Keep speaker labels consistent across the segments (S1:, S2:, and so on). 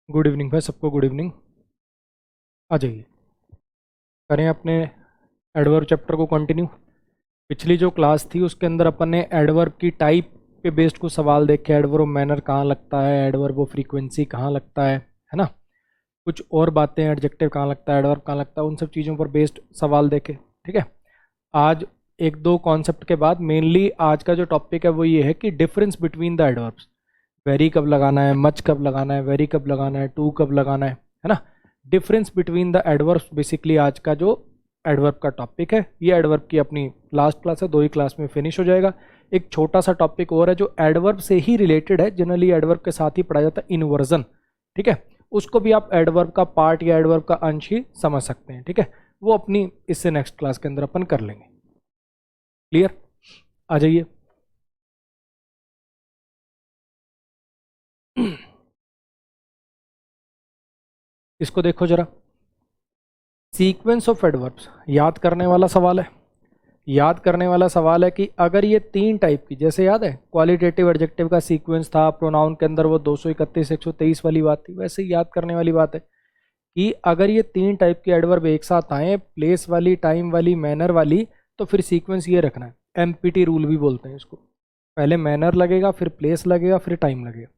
S1: Good evening भाई, सबको good evening. आ जाइए, करें अपने एडवर्ब चैप्टर को कंटिन्यू। पिछली जो क्लास थी उसके अंदर अपन ने एडवर्ब की टाइप पे बेस्ड कुछ सवाल देखे। एडवर्ब मैनर कहाँ लगता है, एडवर्ब फ्रीक्वेंसी कहाँ लगता है ना। कुछ और बातें, एडजेक्टिव कहाँ लगता है, एडवर्ब कहाँ लगता है, उन सब चीज़ों पर बेस्ड सवाल देखे। ठीक है, आज एक दो कॉन्सेप्ट के बाद मेनली आज का जो टॉपिक है वो ये है कि difference between the adverbs. Very कब लगाना है, मच कब लगाना है, वेरी कब लगाना है, टू कब लगाना है ना। Difference between the adverbs basically आज का जो एडवर्ब का टॉपिक है। ये एडवर्ब की अपनी लास्ट क्लास है, 2 ही क्लास में फिनिश हो जाएगा। एक छोटा सा टॉपिक और है जो एडवर्ब से ही रिलेटेड है, जनरली एडवर्ब के साथ ही पढ़ा जाता है, इनवर्जन। ठीक है, उसको भी आप एडवर्ब का पार्ट या एडवर्ब का अंश ही समझ सकते हैं। ठीक है, वो अपनी इससे नेक्स्ट क्लास के अंदर अपन कर लेंगे। क्लियर? आ जाइए। इसको देखो जरा, सीक्वेंस ऑफ एडवर्ब्स याद करने वाला सवाल है। याद करने वाला सवाल है कि अगर ये 3 टाइप की, जैसे याद है क्वालिटेटिव एडजेक्टिव का सीक्वेंस था, प्रोनाउन के अंदर वो 231 123 वाली बात थी, वैसे ही याद करने वाली बात है कि अगर ये 3 टाइप की एडवर्ब एक साथ आए, प्लेस वाली, टाइम वाली, मैनर वाली, तो फिर सीक्वेंस ये रखना है। एमपीटी रूल भी बोलते हैं इसको। पहले मैनर लगेगा, फिर प्लेस लगेगा, फिर टाइम लगेगा।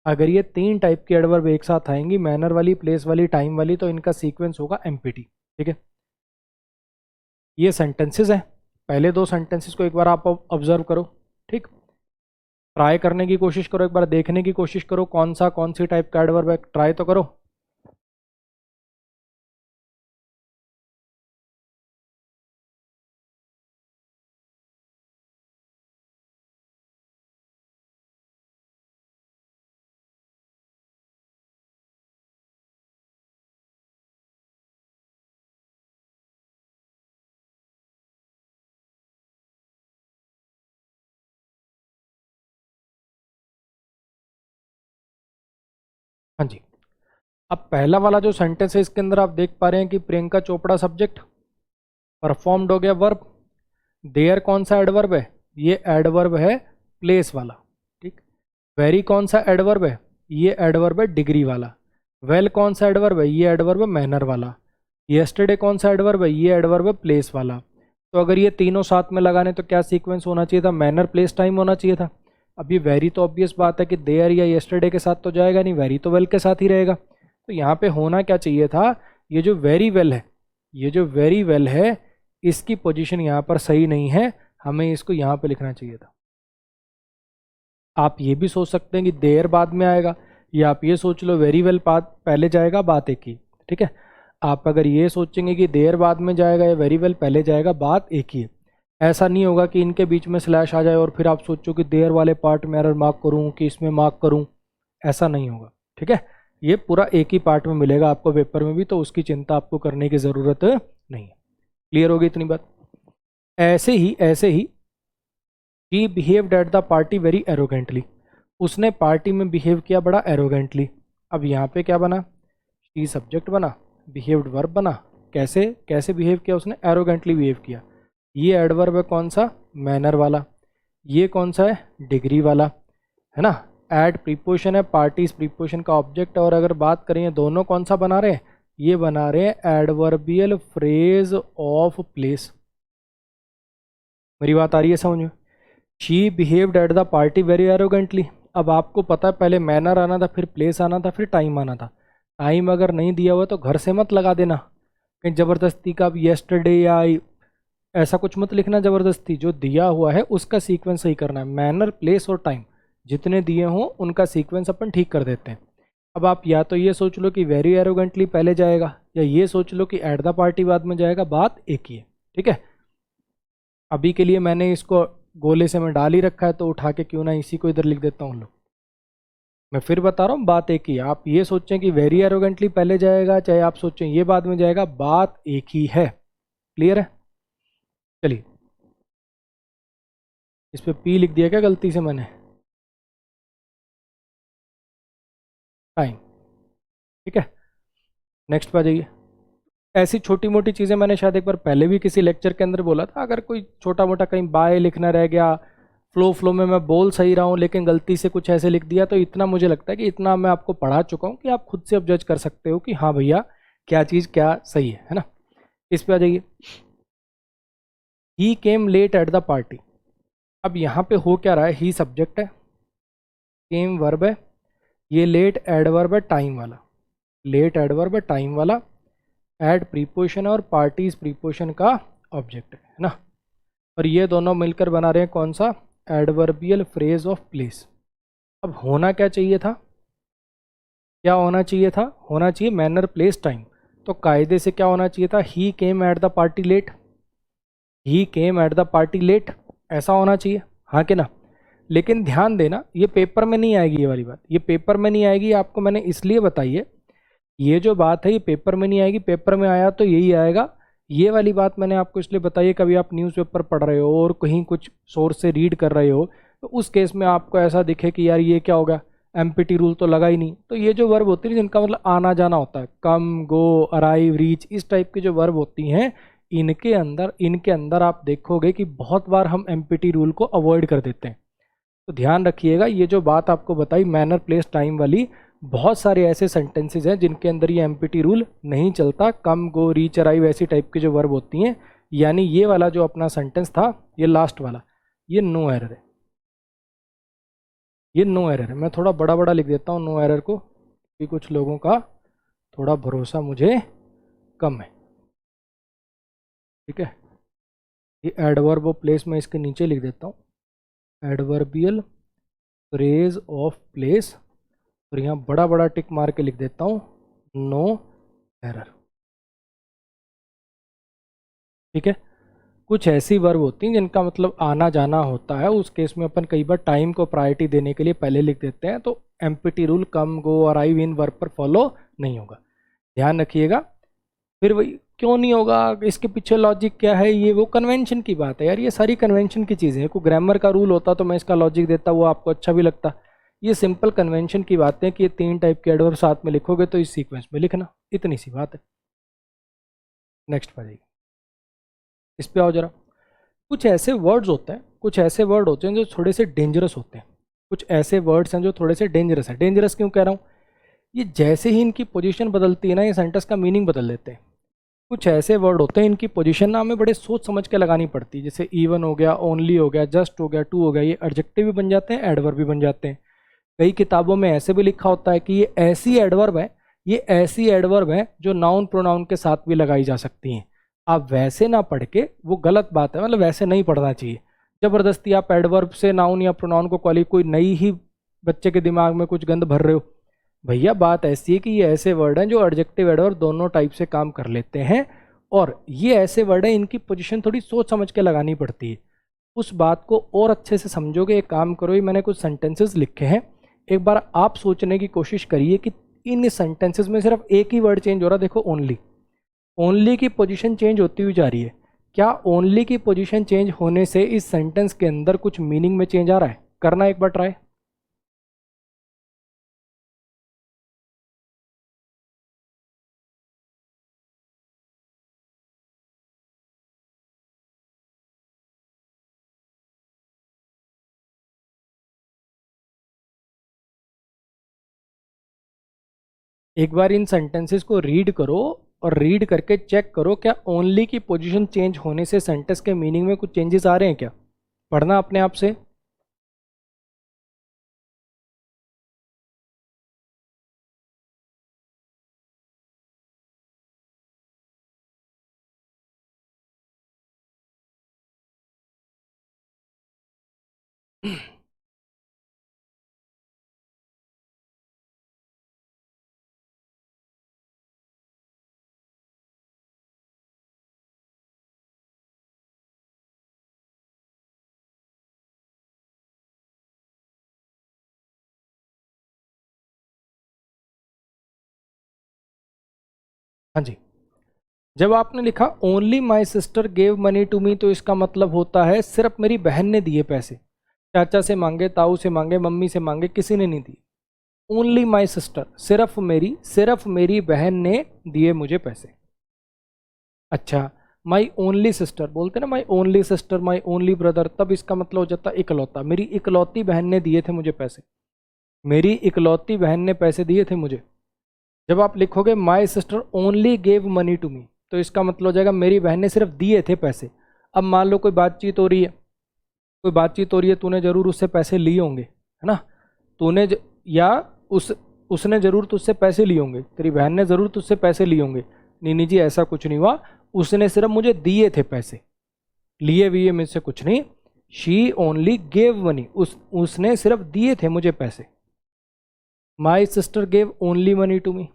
S1: अगर ये 3 टाइप की एडवर्ब एक साथ आएंगी, मैनर वाली, प्लेस वाली, टाइम वाली, तो इनका सीक्वेंस होगा एमपीटी। ठीक है, ये सेंटेंसेस हैं। पहले 2 सेंटेंसेस को एक बार आप ऑब्जर्व करो। ठीक, ट्राई करने की कोशिश करो, एक बार देखने की कोशिश करो कौन सी टाइप का एडवर्ब है, ट्राई तो करो। हाँ जी, अब पहला वाला जो सेंटेंस है इसके अंदर आप देख पा रहे हैं कि प्रियंका चोपड़ा सब्जेक्ट, परफॉर्म्ड हो गया वर्ब, देयर कौन सा एडवर्ब है, ये एडवर्ब है प्लेस वाला। ठीक, वेरी कौन सा एडवर्ब है, ये एडवर्ब है डिग्री वाला। वेल कौन सा एडवर्ब है, ये एडवर्ब है मैनर वाला। यस्टरडे कौन सा एडवर्ब है, ये एडवर्ब है प्लेस वाला। तो अगर ये तीनों साथ में लगाने तो क्या सीक्वेंस होना चाहिए था, मैनर प्लेस टाइम होना चाहिए था। अब ये वेरी तो ऑब्वियस बात है कि देयर या यस्टरडे के साथ तो जाएगा नहीं, वेरी तो वेल के साथ ही रहेगा। तो यहाँ पे होना क्या चाहिए था, ये जो वेरी वेल है, ये जो वेरी वेल है, इसकी पोजीशन यहाँ पर सही नहीं है, हमें इसको यहाँ पे लिखना चाहिए था। आप ये भी सोच सकते हैं कि देर बाद में आएगा, या आप ये सोच लो वेरी वेल बात पहले जाएगा, बात एक ही। ठीक है, आप अगर ये सोचेंगे कि देर बाद में जाएगा या वेरी वेल पहले जाएगा, बात एक ही है। ऐसा नहीं होगा कि इनके बीच में स्लैश आ जाए और फिर आप सोचो कि देर वाले पार्ट में एरर मार्क करूँ कि इसमें मार्क करूँ, ऐसा नहीं होगा। ठीक है, ये पूरा एक ही पार्ट में मिलेगा आपको पेपर में भी, तो उसकी चिंता आपको करने की ज़रूरत नहीं है। क्लियर होगी इतनी बात? ऐसे ही ही behaved at the party very arrogantly. उसने पार्टी में बिहेव किया बड़ा एरोगेंटली। अब यहाँ पे क्या बना, शी सब्जेक्ट बना, बिहेव्ड वर्ब बना। कैसे कैसे बिहेव किया उसने, एरोगेंटली बिहेव किया। ये एडवर्ब है कौन सा, मैनर वाला। ये कौन सा है, डिग्री वाला, है ना। एड प्रीपोजिशन है, पार्टी इस प्रीपोजिशन का ऑब्जेक्ट। और अगर बात करें दोनों कौन सा बना रहे हैं, ये बना रहे हैं एडवर्बियल फ्रेज ऑफ प्लेस। मेरी बात आ रही है समझ में? She behaved at the party very arrogantly. अब आपको पता है पहले मैनर आना था, फिर प्लेस आना था, फिर टाइम आना था। टाइम अगर नहीं दिया हुआ तो घर से मत लगा देना कहीं ज़बरदस्ती का, अब येस्टरडे या ऐसा कुछ मत लिखना ज़बरदस्ती। जो दिया हुआ है उसका सीक्वेंस सही करना है। मैनर, प्लेस और टाइम जितने दिए हों उनका सीक्वेंस अपन ठीक कर देते हैं। अब आप या तो ये सोच लो कि वेरी एरोगेंटली पहले जाएगा, या ये सोच लो कि एट द पार्टी बाद में जाएगा, बात एक ही है। ठीक है, अभी के लिए मैंने इसको गोले से मैं डाल ही रखा है, तो उठा के क्यों ना इसी को इधर लिख देता हूँ। लो, मैं फिर बता रहा हूँ, बात एक ही है। आप ये सोचें कि वेरी एरोगेंटली पहले जाएगा, चाहे आप सोचें ये बाद में जाएगा, बात एक ही है। क्लियर है? चलिए, इस पे पी लिख दिया क्या गलती से मैंने, टाइम। ठीक है, नेक्स्ट पे आ जाइए। ऐसी छोटी मोटी चीज़ें मैंने शायद एक बार पहले भी किसी लेक्चर के अंदर बोला था। अगर कोई छोटा मोटा कहीं बाय लिखना रह गया, फ्लो में मैं बोल सही रहा हूँ लेकिन गलती से कुछ ऐसे लिख दिया, तो इतना मुझे लगता है कि इतना मैं आपको पढ़ा चुका हूँ कि आप खुद से अब जज कर सकते हो कि हाँ भैया क्या चीज़ क्या सही है ना। इस पे आ जाइए। He came late at the party. अब यहाँ पे हो क्या रहा है, ही सब्जेक्ट है, केम वर्ब है, ये लेट एडवर्ब है टाइम वाला, लेट एडवर्ब है टाइम वाला, एड प्रीपोजिशन और पार्टी इज प्रीपोजिशन का ऑब्जेक्ट है ना। और ये दोनों मिलकर बना रहे हैं कौन सा, एडवर्बियल फ्रेज ऑफ प्लेस। अब होना क्या चाहिए था, क्या होना चाहिए था, होना चाहिए मैनर प्लेस टाइम। तो कायदे से क्या होना चाहिए था, he came at the party late, he came at the party late, ऐसा होना चाहिए, हाँ कि ना। लेकिन ध्यान देना ये पेपर में नहीं आएगी, ये वाली बात ये पेपर में नहीं आएगी, आपको मैंने इसलिए बताई है, ये जो बात है ये पेपर में नहीं आएगी, पेपर में आया तो यही आएगा। ये वाली बात मैंने आपको इसलिए बताई है, कभी आप न्यूज़पेपर पढ़ रहे हो और कहीं कुछ सोर्स से रीड कर रहे हो तो उस केस में आपको ऐसा दिखे कि यार ये क्या होगा, एम्पिटी रूल तो लगा ही नहीं। तो ये जो वर्ब होती है जिनका मतलब आना जाना होता है, कम, गो, अराइव, रीच, इस टाइप की जो वर्ब होती हैं, इनके अंदर आप देखोगे कि बहुत बार हम एम्पिटी रूल को अवॉइड कर देते हैं। तो ध्यान रखिएगा, ये जो बात आपको बताई मैनर प्लेस टाइम वाली, बहुत सारे ऐसे सेंटेंसेस हैं जिनके अंदर ये एम्पिटी रूल नहीं चलता, कम, गो, रीच, अराइव ऐसी टाइप की जो वर्ब होती हैं। यानी ये वाला जो अपना सेंटेंस था, ये लास्ट वाला, ये नो एरर है, ये नो एरर है। मैं थोड़ा बड़ा बड़ा लिख देता हूँ नो एरर को, क्योंकि कुछ लोगों का थोड़ा भरोसा मुझे कम है, ठीक है। ये एडवर्ब ऑफ प्लेस मैं इसके नीचे लिख देता हूँ, एडवर्बियल फ्रेज ऑफ प्लेस, और यहाँ बड़ा बड़ा टिक मार के लिख देता हूँ नो एरर, ठीक है। कुछ ऐसी वर्ब होती हैं जिनका मतलब आना जाना होता है, उस केस में अपन कई बार टाइम को प्रायोरिटी देने के लिए पहले लिख देते हैं, तो empty rule come, go, arrive in verb पर फॉलो नहीं होगा, ध्यान रखिएगा। फिर वही क्यों नहीं होगा, इसके पीछे लॉजिक क्या है, ये वो कन्वेंशन की बात है यार, ये सारी कन्वेंशन की चीज़ें हैं। कोई ग्रामर का रूल होता तो मैं इसका लॉजिक देता, वो आपको अच्छा भी लगता। ये सिंपल कन्वेंशन की बात है कि ये 3 टाइप के एडवर्ब साथ में लिखोगे तो इस सीक्वेंस में लिखना, इतनी सी बात है। नेक्स्ट पर जाइए, इस पे आओ जरा। कुछ ऐसे वर्ड्स होते हैं, कुछ ऐसे वर्ड होते हैं जो थोड़े से डेंजरस होते हैं, कुछ ऐसे वर्ड्स हैं जो थोड़े से डेंजरस है। डेंजरस क्यों कह रहा हूँ, ये जैसे ही इनकी पोजीशन बदलती है ना, ये सेंटेंस का मीनिंग बदल देते हैं। कुछ ऐसे वर्ड होते हैं इनकी पोजीशन ना हमें बड़े सोच समझ के लगानी पड़ती है, जैसे इवन हो गया, ओनली हो गया, जस्ट हो गया, टू हो गया, ये एडजेक्टिव भी बन जाते हैं, एडवर्ब भी बन जाते हैं। कई किताबों में ऐसे भी लिखा होता है कि ये ऐसी एडवर्ब है, ये ऐसी एडवर्ब है जो नाउन प्रोनाउन के साथ भी लगाई जा सकती हैं। आप वैसे ना पढ़ के, वो गलत बात है, मतलब वैसे नहीं पढ़ना चाहिए। जबरदस्ती आप एडवर्ब से नाउन या प्रोनाउन को कोई नई ही बच्चे के दिमाग में कुछ गंद भर रहे हो। भैया बात ऐसी है कि ये ऐसे वर्ड हैं जो एडजेक्टिव एडवर्ब दोनों टाइप से काम कर लेते हैं, और ये ऐसे वर्ड हैं इनकी पोजीशन थोड़ी सोच समझ के लगानी पड़ती है। उस बात को और अच्छे से समझोगे, एक काम करो, ये मैंने कुछ सेंटेंसेस लिखे हैं, एक बार आप सोचने की कोशिश करिए कि इन सेंटेंसेस में सिर्फ एक ही वर्ड चेंज हो रहा है। देखो ओनली, ओनली की पोजीशन चेंज होती हुई जा रही है। क्या ओनली की पोजीशन चेंज होने से इस सेंटेंस के अंदर कुछ मीनिंग में चेंज आ रहा है? करना एक बार ट्राई। एक बार इन सेंटेंसेस को रीड करो, और रीड करके चेक करो क्या ओनली की पोजीशन चेंज होने से सेंटेंस के मीनिंग में कुछ चेंजेस आ रहे हैं क्या। पढ़ना अपने आप से। हाँ जी, जब आपने लिखा only my sister gave money to me, तो इसका मतलब होता है सिर्फ मेरी बहन ने दिए पैसे। चाचा से मांगे, ताऊ से मांगे, मम्मी से मांगे, किसी ने नहीं दिए। ओनली माई सिस्टर, सिर्फ मेरी बहन ने दिए मुझे पैसे। अच्छा, माई ओनली सिस्टर, बोलते ना my only sister, my only brother, तब इसका मतलब हो जाता इकलौता। मेरी इकलौती बहन ने दिए थे मुझे पैसे, मेरी इकलौती बहन ने पैसे दिए थे मुझे। जब आप लिखोगे my sister only gave money to me, तो इसका मतलब हो जाएगा मेरी बहन ने सिर्फ दिए थे पैसे। अब मान लो कोई बातचीत हो रही है, कोई बातचीत हो रही है, तूने जरूर उससे पैसे लिए होंगे, है ना। तूने या उस उसने जरूर तुझसे पैसे लिए होंगे, तेरी बहन ने जरूर तुझसे पैसे लिए होंगे। नहीं जी, ऐसा कुछ नहीं हुआ, उसने सिर्फ मुझे दिए थे पैसे, लिए हुए मुझसे कुछ नहीं। शी ओनली गेव मनी, उसने सिर्फ दिए थे मुझे पैसे। My sister gave only money to me,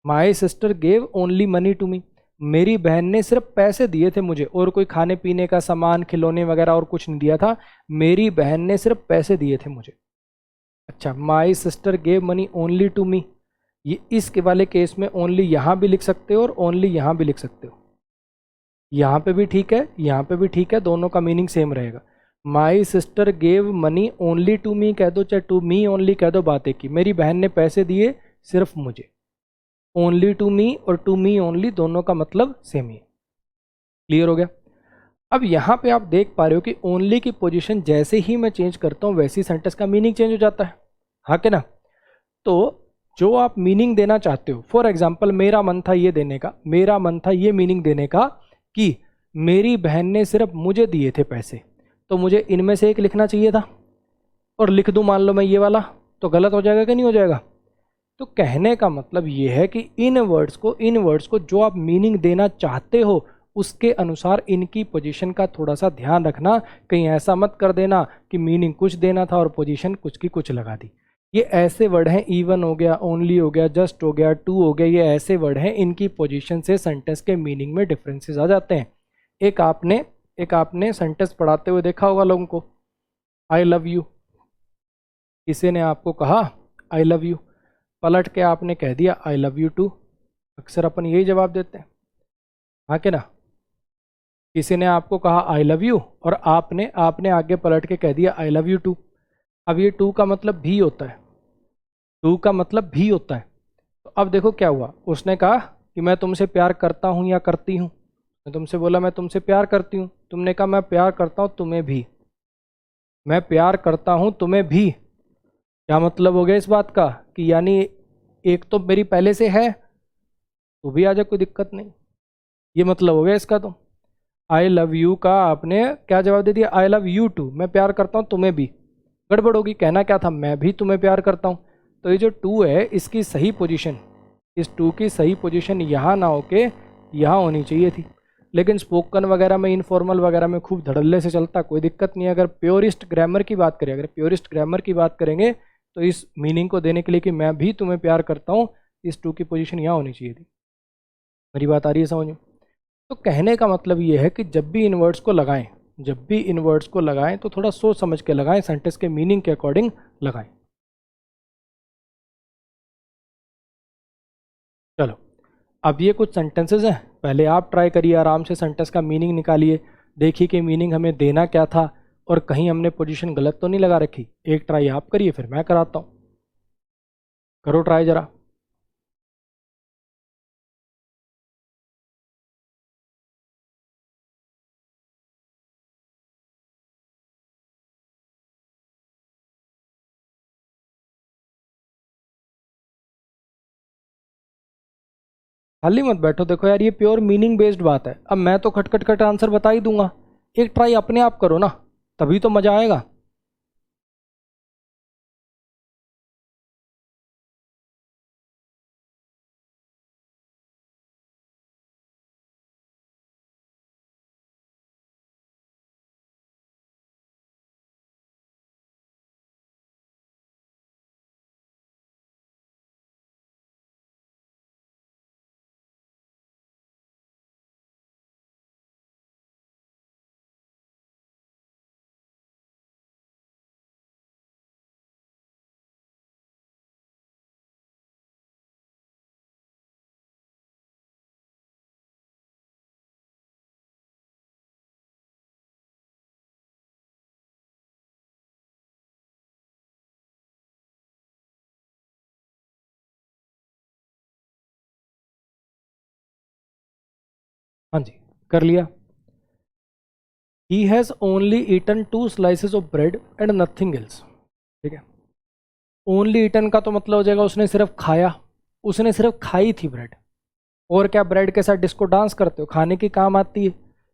S1: my sister gave only money to me, मेरी बहन ने सिर्फ पैसे दिए थे मुझे, और कोई खाने पीने का सामान, खिलौने वगैरह और कुछ नहीं दिया था, मेरी बहन ने सिर्फ पैसे दिए थे मुझे। अच्छा, my sister gave money only to me, ये इसके वाले केस में ओनली यहाँ भी लिख सकते हो और ओनली यहाँ भी लिख सकते हो। यहाँ पे भी ठीक है, यहाँ पे भी ठीक है, दोनों का मीनिंग सेम रहेगा। My sister gave money only to me कह दो, चाहे टू मी ओनली कह दो, बात एक ही। मेरी बहन ने पैसे दिए सिर्फ मुझे, ओनली टू मी और टू मी ओनली दोनों का मतलब सेम ही है। क्लियर हो गया। अब यहाँ पे आप देख पा रहे हो कि ओनली की पोजीशन जैसे ही मैं चेंज करता हूँ वैसे ही सेंटेंस का मीनिंग चेंज हो जाता है, हाँ कि ना। तो जो आप मीनिंग देना चाहते हो, फॉर एग्जाम्पल मेरा मन था ये देने का, मेरा मन था ये मीनिंग देने का कि मेरी बहन ने सिर्फ मुझे दिए थे पैसे, तो मुझे इनमें से एक लिखना चाहिए था, और लिख दूं मान लो मैं ये वाला, तो गलत हो जाएगा कि नहीं हो जाएगा। तो कहने का मतलब ये है कि इन वर्ड्स को जो आप मीनिंग देना चाहते हो उसके अनुसार इनकी पोजीशन का थोड़ा सा ध्यान रखना। कहीं ऐसा मत कर देना कि मीनिंग कुछ देना था और पोजीशन कुछ की कुछ लगा दी। ये ऐसे वर्ड हैं, इवन हो गया, ओनली हो गया, जस्ट हो गया, टू हो गया, ये ऐसे वर्ड हैं, इनकी पोजीशन से सेंटेंस के मीनिंग में डिफरेंसेस आ जाते हैं। एक आपने सेंटेंस पढ़ाते हुए देखा होगा लोगों को, आई लव यू, किसी ने आपको कहा आई लव यू, पलट के आपने कह दिया आई लव यू टू। अक्सर अपन यही जवाब देते हैं, हाँ कि ना। किसी ने आपको कहा आई लव यू और आपने आपने आगे पलट के कह दिया आई लव यू टू। अब ये टू का मतलब भी होता है, टू का मतलब भी होता है। तो अब देखो क्या हुआ, उसने कहा कि मैं तुमसे प्यार करता हूँ या करती हूँ, मैं तुमसे बोला मैं तुमसे प्यार करती हूँ, तुमने कहा मैं प्यार करता हूँ तुम्हें भी, मैं प्यार करता हूँ तुम्हें भी। क्या मतलब हो गया इस बात का कि यानी एक तो मेरी पहले से है, तो भी आ जाए, कोई दिक्कत नहीं, ये मतलब हो गया इसका। तो आई लव यू का आपने क्या जवाब दे दिया, आई लव यू टू, मैं प्यार करता हूँ तुम्हें भी। गड़बड़ होगी, कहना क्या था, मैं भी तुम्हें प्यार करता हूँ। तो ये जो टू है इसकी सही पोजीशन, इस टू की सही पोजीशन यहाँ ना होके यहाँ होनी चाहिए थी। लेकिन स्पोकन वगैरह में, इनफॉर्मल वगैरह में खूब धड़ल्ले से चलता, कोई दिक्कत नहीं है। अगर प्योरिस्ट ग्रामर की बात करें, अगर प्योरिस्ट ग्रामर की बात करेंगे तो इस मीनिंग को देने के लिए कि मैं भी तुम्हें प्यार करता हूँ, इस टू की पोजीशन यहाँ होनी चाहिए थी। मेरी बात आ रही है समझ में। तो कहने का मतलब ये है कि जब भी इन वर्ड्स को लगाएं, जब भी इन वर्ड्स को लगाएं तो थोड़ा सोच समझ के लगाएं, सेंटेंस के मीनिंग के अकॉर्डिंग लगाएं। चलो, अब ये कुछ सेंटेंसेस हैं, पहले आप ट्राई करिए, आराम से सेंटेंस का मीनिंग निकालिए, देखिए कि मीनिंग हमें देना क्या था और कहीं हमने पोजीशन गलत तो नहीं लगा रखी। एक ट्राई आप करिए, फिर मैं कराता हूँ, करो ट्राई जरा। खाली मत बैठो, देखो यार ये प्योर मीनिंग बेस्ड बात है। अब मैं तो खट खट खट आंसर बता ही दूंगा, एक ट्राई अपने आप करो ना, तभी तो मजा आएगा। हाँ जी, कर लिया। He has only eaten 2 slices of bread and nothing else. ठीक है, ओनली ईटन का तो मतलब हो जाएगा उसने सिर्फ खाया, उसने सिर्फ खाई थी ब्रेड। और क्या ब्रेड के साथ डिस्को डांस करते हो, खाने की काम आती है।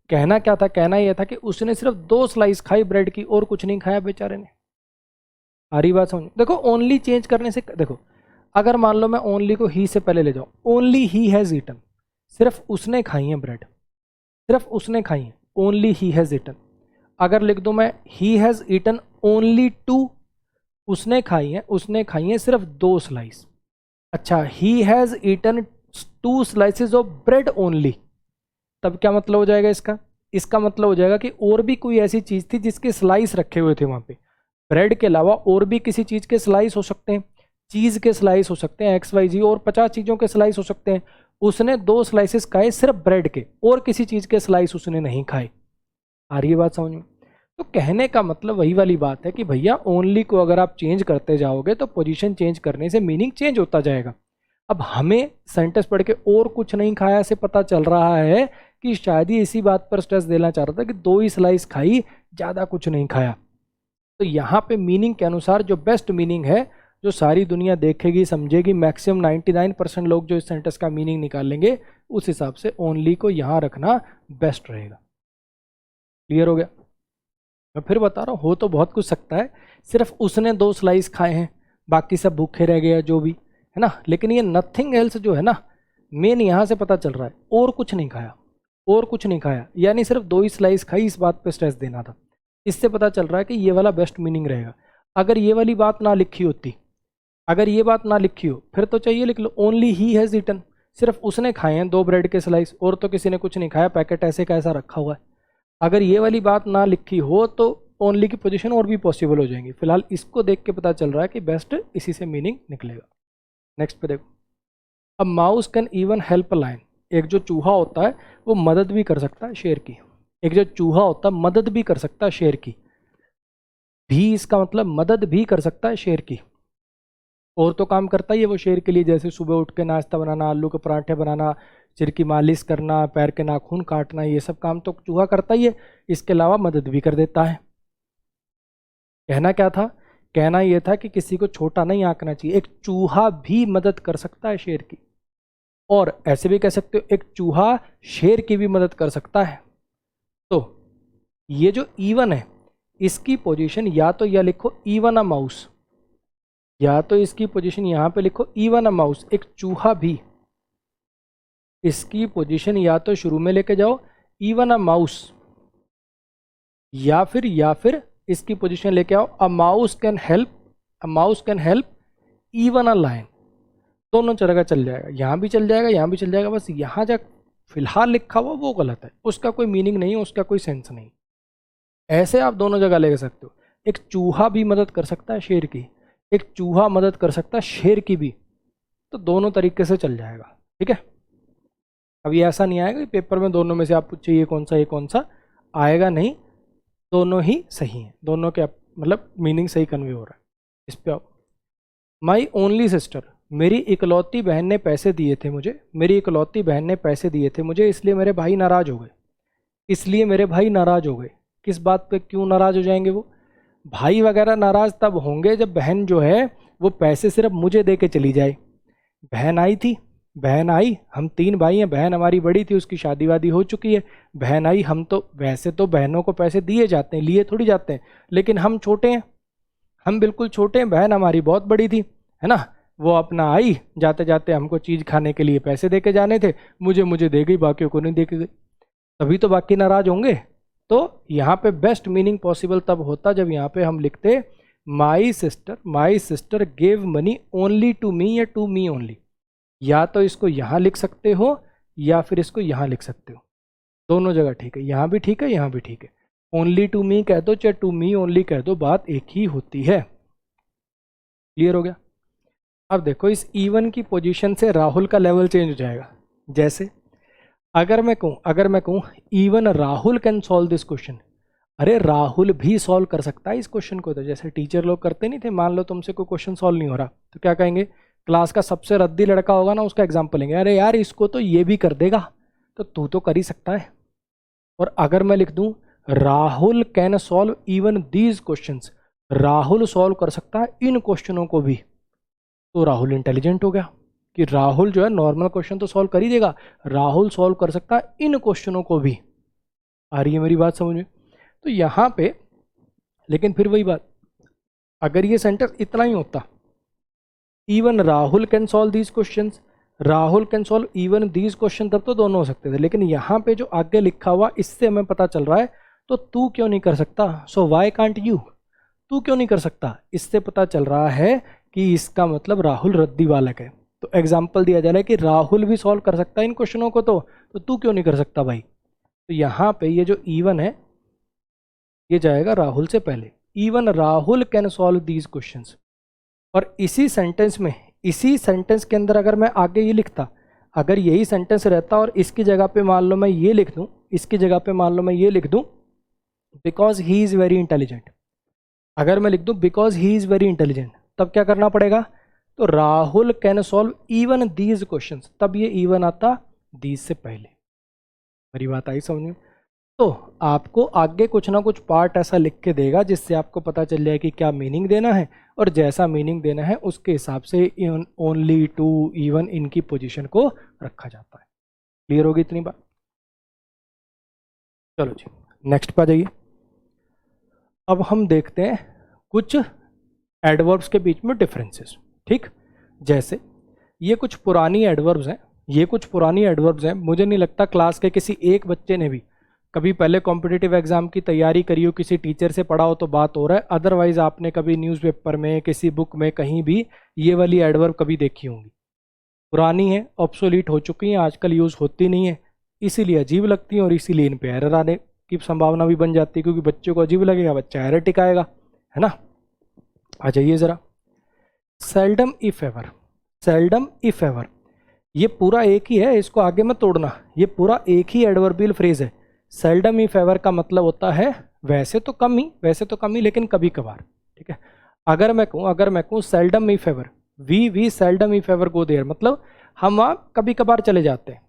S1: कहना क्या था, कहना यह था कि उसने सिर्फ 2 स्लाइस खाई ब्रेड की और कुछ नहीं खाया बेचारे ने। आ रही बात समझ। देखो ओनली चेंज करने से, देखो अगर मान लो मैं ओनली को ही से पहले ले जाऊं, ओनली ही हैज़ ईटन, सिर्फ उसने खाई है ब्रेड, सिर्फ उसने खाई है, ओनली ही हैज़ ईटन। अगर लिख दूं मैं ही हैज़ ईटन ओनली 2, उसने खाई है, उसने खाई है सिर्फ 2 स्लाइस। अच्छा, he has eaten 2 slices of bread only, तब क्या मतलब हो जाएगा इसका, इसका मतलब हो जाएगा कि और भी कोई ऐसी चीज़ थी जिसके स्लाइस रखे हुए थे वहाँ पे। ब्रेड के अलावा और भी किसी चीज़ के स्लाइस हो सकते हैं, चीज़ के स्लाइस हो सकते हैं XYZ, और 50 चीज़ों के स्लाइस हो सकते हैं। उसने 2 स्लाइसेस खाए सिर्फ ब्रेड के, और किसी चीज़ के स्लाइस उसने नहीं खाए। आ रही है बात समझ में। तो कहने का मतलब वही वाली बात है कि भैया ओनली को अगर आप चेंज करते जाओगे तो पोजीशन चेंज करने से मीनिंग चेंज होता जाएगा। अब हमें सेंटेंस पढ़ के और कुछ नहीं खाया से पता चल रहा है कि शायद ही इसी बात पर स्ट्रेस देना चाह रहा था कि 2 ही स्लाइस खाई, ज़्यादा कुछ नहीं खाया। तो यहाँ पे मीनिंग के अनुसार जो बेस्ट मीनिंग है, जो सारी दुनिया देखेगी समझेगी, मैक्सिमम 99% लोग जो इस सेंटेंस का मीनिंग निकाल लेंगे, उस हिसाब से ओनली को यहाँ रखना बेस्ट रहेगा। क्लियर हो गया। मैं फिर बता रहा हूँ, हो तो बहुत कुछ सकता है, सिर्फ उसने 2 स्लाइस खाए हैं, बाकी सब भूखे रह गए जो भी है ना। लेकिन ये नथिंग एल्स जो है ना, मेन यहाँ से पता चल रहा है और कुछ नहीं खाया, और कुछ नहीं खाया, यानी सिर्फ 2 ही स्लाइस खाई, इस बात पे स्ट्रेस देना था। इससे पता चल रहा है कि ये वाला बेस्ट मीनिंग रहेगा। अगर ये वाली बात ना लिखी होती, अगर ये बात ना लिखी हो, फिर तो चाहिए लिख लो ओनली ही हैज़ ईटन, सिर्फ उसने खाए हैं 2 ब्रेड के स्लाइस, और तो किसी ने कुछ नहीं खाया, पैकेट ऐसे का ऐसा रखा हुआ है। अगर ये वाली बात ना लिखी हो तो ओनली की पोजीशन और भी पॉसिबल हो जाएंगी। फिलहाल इसको देख के पता चल रहा है कि बेस्ट इसी से मीनिंग निकलेगा। नेक्स्ट पे देखो, अब mouse can even help a lion. एक जो चूहा होता है वो मदद भी कर सकता है शेर की। एक जो चूहा होता है मदद भी कर सकता है शेर की, भी इसका मतलब मदद भी कर सकता है शेर की। और तो काम करता ही है वो शेर के लिए, जैसे सुबह उठ के नाश्ता बनाना, आलू के पराठे बनाना, सिर की मालिश करना, पैर के नाखून काटना, ये सब काम तो चूहा करता ही है। इसके अलावा मदद भी कर देता है। कहना क्या था, कहना यह था कि किसी को छोटा नहीं आंकना चाहिए। एक चूहा भी मदद कर सकता है शेर की, और ऐसे भी कह सकते हो एक चूहा शेर की भी मदद कर सकता है। तो ये जो इवन है, इसकी पोजीशन या तो यह लिखो इवन अ माउस, या तो इसकी पोजीशन यहां पे लिखो इवन अ माउस, एक चूहा भी। इसकी पोजीशन या तो शुरू में लेके जाओ इवन अ माउस, या फिर इसकी पोजीशन लेके आओ a mouse can help, a mouse can help even a lion. दोनों तरह का चल जाएगा, यहाँ भी चल जाएगा, यहाँ भी चल जाएगा। बस यहाँ जा फिलहाल लिखा हुआ वो गलत है, उसका कोई मीनिंग नहीं है, उसका कोई सेंस नहीं। ऐसे आप दोनों जगह ले सकते हो। एक चूहा भी मदद कर सकता है शेर की, एक चूहा मदद कर सकता है शेर की भी, तो दोनों तरीके से चल जाएगा। ठीक है, अब ये ऐसा नहीं आएगा कि पेपर में दोनों में से आप पूछिए ये कौन सा ये कौन सा, आएगा नहीं। दोनों ही सही हैं, दोनों के मतलब मीनिंग सही कन्वे हो रहा है। इस पे आओ। माई ओनली सिस्टर, मेरी इकलौती बहन ने पैसे दिए थे मुझे, मेरी इकलौती बहन ने पैसे दिए थे मुझे, इसलिए मेरे भाई नाराज हो गए। इसलिए मेरे भाई नाराज हो गए, किस बात पे क्यों नाराज हो जाएंगे वो? भाई वगैरह नाराज तब होंगे जब बहन जो है वो पैसे सिर्फ मुझे दे के चली जाए। बहन आई थी, बहन आई, हम 3 भाई हैं, बहन हमारी बड़ी थी, उसकी शादी वादी हो चुकी है, बहन आई, हम तो वैसे तो बहनों को पैसे दिए जाते हैं, लिए थोड़ी जाते हैं, लेकिन हम छोटे हैं, हम बिल्कुल छोटे हैं, बहन हमारी बहुत बड़ी थी, है ना। वो अपना आई, जाते जाते हमको चीज़ खाने के लिए पैसे दे के जाने थे, मुझे दे गई, बाकियों को नहीं दे के गई, तभी तो बाकी नाराज होंगे। तो यहाँ पे बेस्ट मीनिंग पॉसिबल तब होता जब यहाँ पे हम लिखते my sister gave money only to me, या टू मी ओनली। या तो इसको यहाँ लिख सकते हो या फिर इसको यहाँ लिख सकते हो, दोनों जगह ठीक है, यहाँ भी ठीक है, यहाँ भी ठीक है। ओनली टू मी कह दो चाहे टू मी ओनली कह दो, बात एक ही होती है। क्लियर हो गया। अब देखो इस इवन की पोजीशन से राहुल का लेवल चेंज हो जाएगा। जैसे अगर मैं कहूँ even Rahul can solve this question, अरे राहुल भी सॉल्व कर सकता है इस क्वेश्चन को। तो जैसे टीचर लोग करते नहीं थे, मान लो तुमसे कोई क्वेश्चन सॉल्व नहीं हो रहा तो क्या कहेंगे, क्लास का सबसे रद्दी लड़का होगा ना, उसका एग्जाम्पल लेंगे, अरे यार इसको तो ये भी कर देगा, तो तू तो कर ही सकता है। और अगर मैं लिख दूं Rahul can solve even these questions, Rahul solve कर सकता है इन क्वेश्चनों को भी, तो राहुल इंटेलिजेंट हो गया कि राहुल जो है नॉर्मल क्वेश्चन तो सॉल्व कर ही देगा, राहुल सॉल्व कर सकता है इन क्वेश्चनों को भी। आ रही है मेरी बात समझ में? तो यहाँ पे लेकिन फिर वही बात, अगर ये सेंटेंस इतना ही होता, even Rahul can solve these questions, Rahul can solve even these question, तब तो दोनों हो सकते थे। लेकिन यहाँ पे जो आगे लिखा हुआ इससे हमें पता चल रहा है तो तू क्यों नहीं कर सकता, सो वाई कांट यू, तू क्यों नहीं कर सकता, इससे पता चल रहा है कि इसका मतलब राहुल रद्दी बालक है। तो एग्जाम्पल दिया जा रहा है कि राहुल भी सॉल्व कर सकता है इन क्वेश्चनों को, तो तू क्यों नहीं कर सकता भाई। तो यहाँ पे ये जो इवन है ये जाएगा राहुल से पहले, even Rahul can solve these questions. और इसी सेंटेंस के अंदर अगर मैं आगे ये लिखता, अगर यही सेंटेंस रहता और इसकी जगह पे मान लो मैं ये लिख दूं, इसकी जगह पे मान लो मैं ये लिख दूं because he is very intelligent, अगर मैं लिख दूं because he is very intelligent, तब क्या करना पड़ेगा, तो Rahul can solve even these questions, तब ये इवन आता दीज से पहले। मेरी बात आई समझ में? तो आपको आगे कुछ ना कुछ पार्ट ऐसा लिख के देगा जिससे आपको पता चल जाए कि क्या मीनिंग देना है, और जैसा मीनिंग देना है उसके हिसाब से ओनली टू इवन इनकी पोजीशन को रखा जाता है। क्लियर होगी इतनी बात? चलो जी नेक्स्ट पे आ जाइए। अब हम देखते हैं कुछ एडवर्ब्स के बीच में डिफरेंसेस। ठीक, जैसे ये कुछ पुरानी एडवर्ब्स हैं, ये कुछ पुरानी एडवर्ब्स हैं, मुझे नहीं लगता क्लास के किसी एक बच्चे ने भी कभी पहले कॉम्पिटिटिव एग्जाम की तैयारी करी हो, किसी टीचर से पढ़ा हो तो बात हो रहा है, अदरवाइज आपने कभी न्यूज़पेपर में किसी बुक में कहीं भी ये वाली एडवर्ब कभी देखी होंगी। पुरानी है, ऑब्सोलीट हो चुकी हैं, आजकल यूज़ होती नहीं है, इसीलिए अजीब लगती हैं और इसीलिए इन पे एरर आने की संभावना भी बन जाती है, क्योंकि बच्चे को अजीब लगेगा, बच्चा एरर टिकाएगा, है ना। आ जाइए ज़रा, seldom if ever, seldom if ever, ये पूरा एक ही है, इसको आगे मत तोड़ना, ये पूरा एक ही एडवर्बियल फ्रेज है। सेल्डम इफ एवर का मतलब होता है वैसे तो कम ही, वैसे तो कम ही, लेकिन कभी कभार। ठीक है, अगर मैं कहूँ seldom if ever, we seldom if ever go there, मतलब हम वहाँ कभी कभार चले जाते हैं,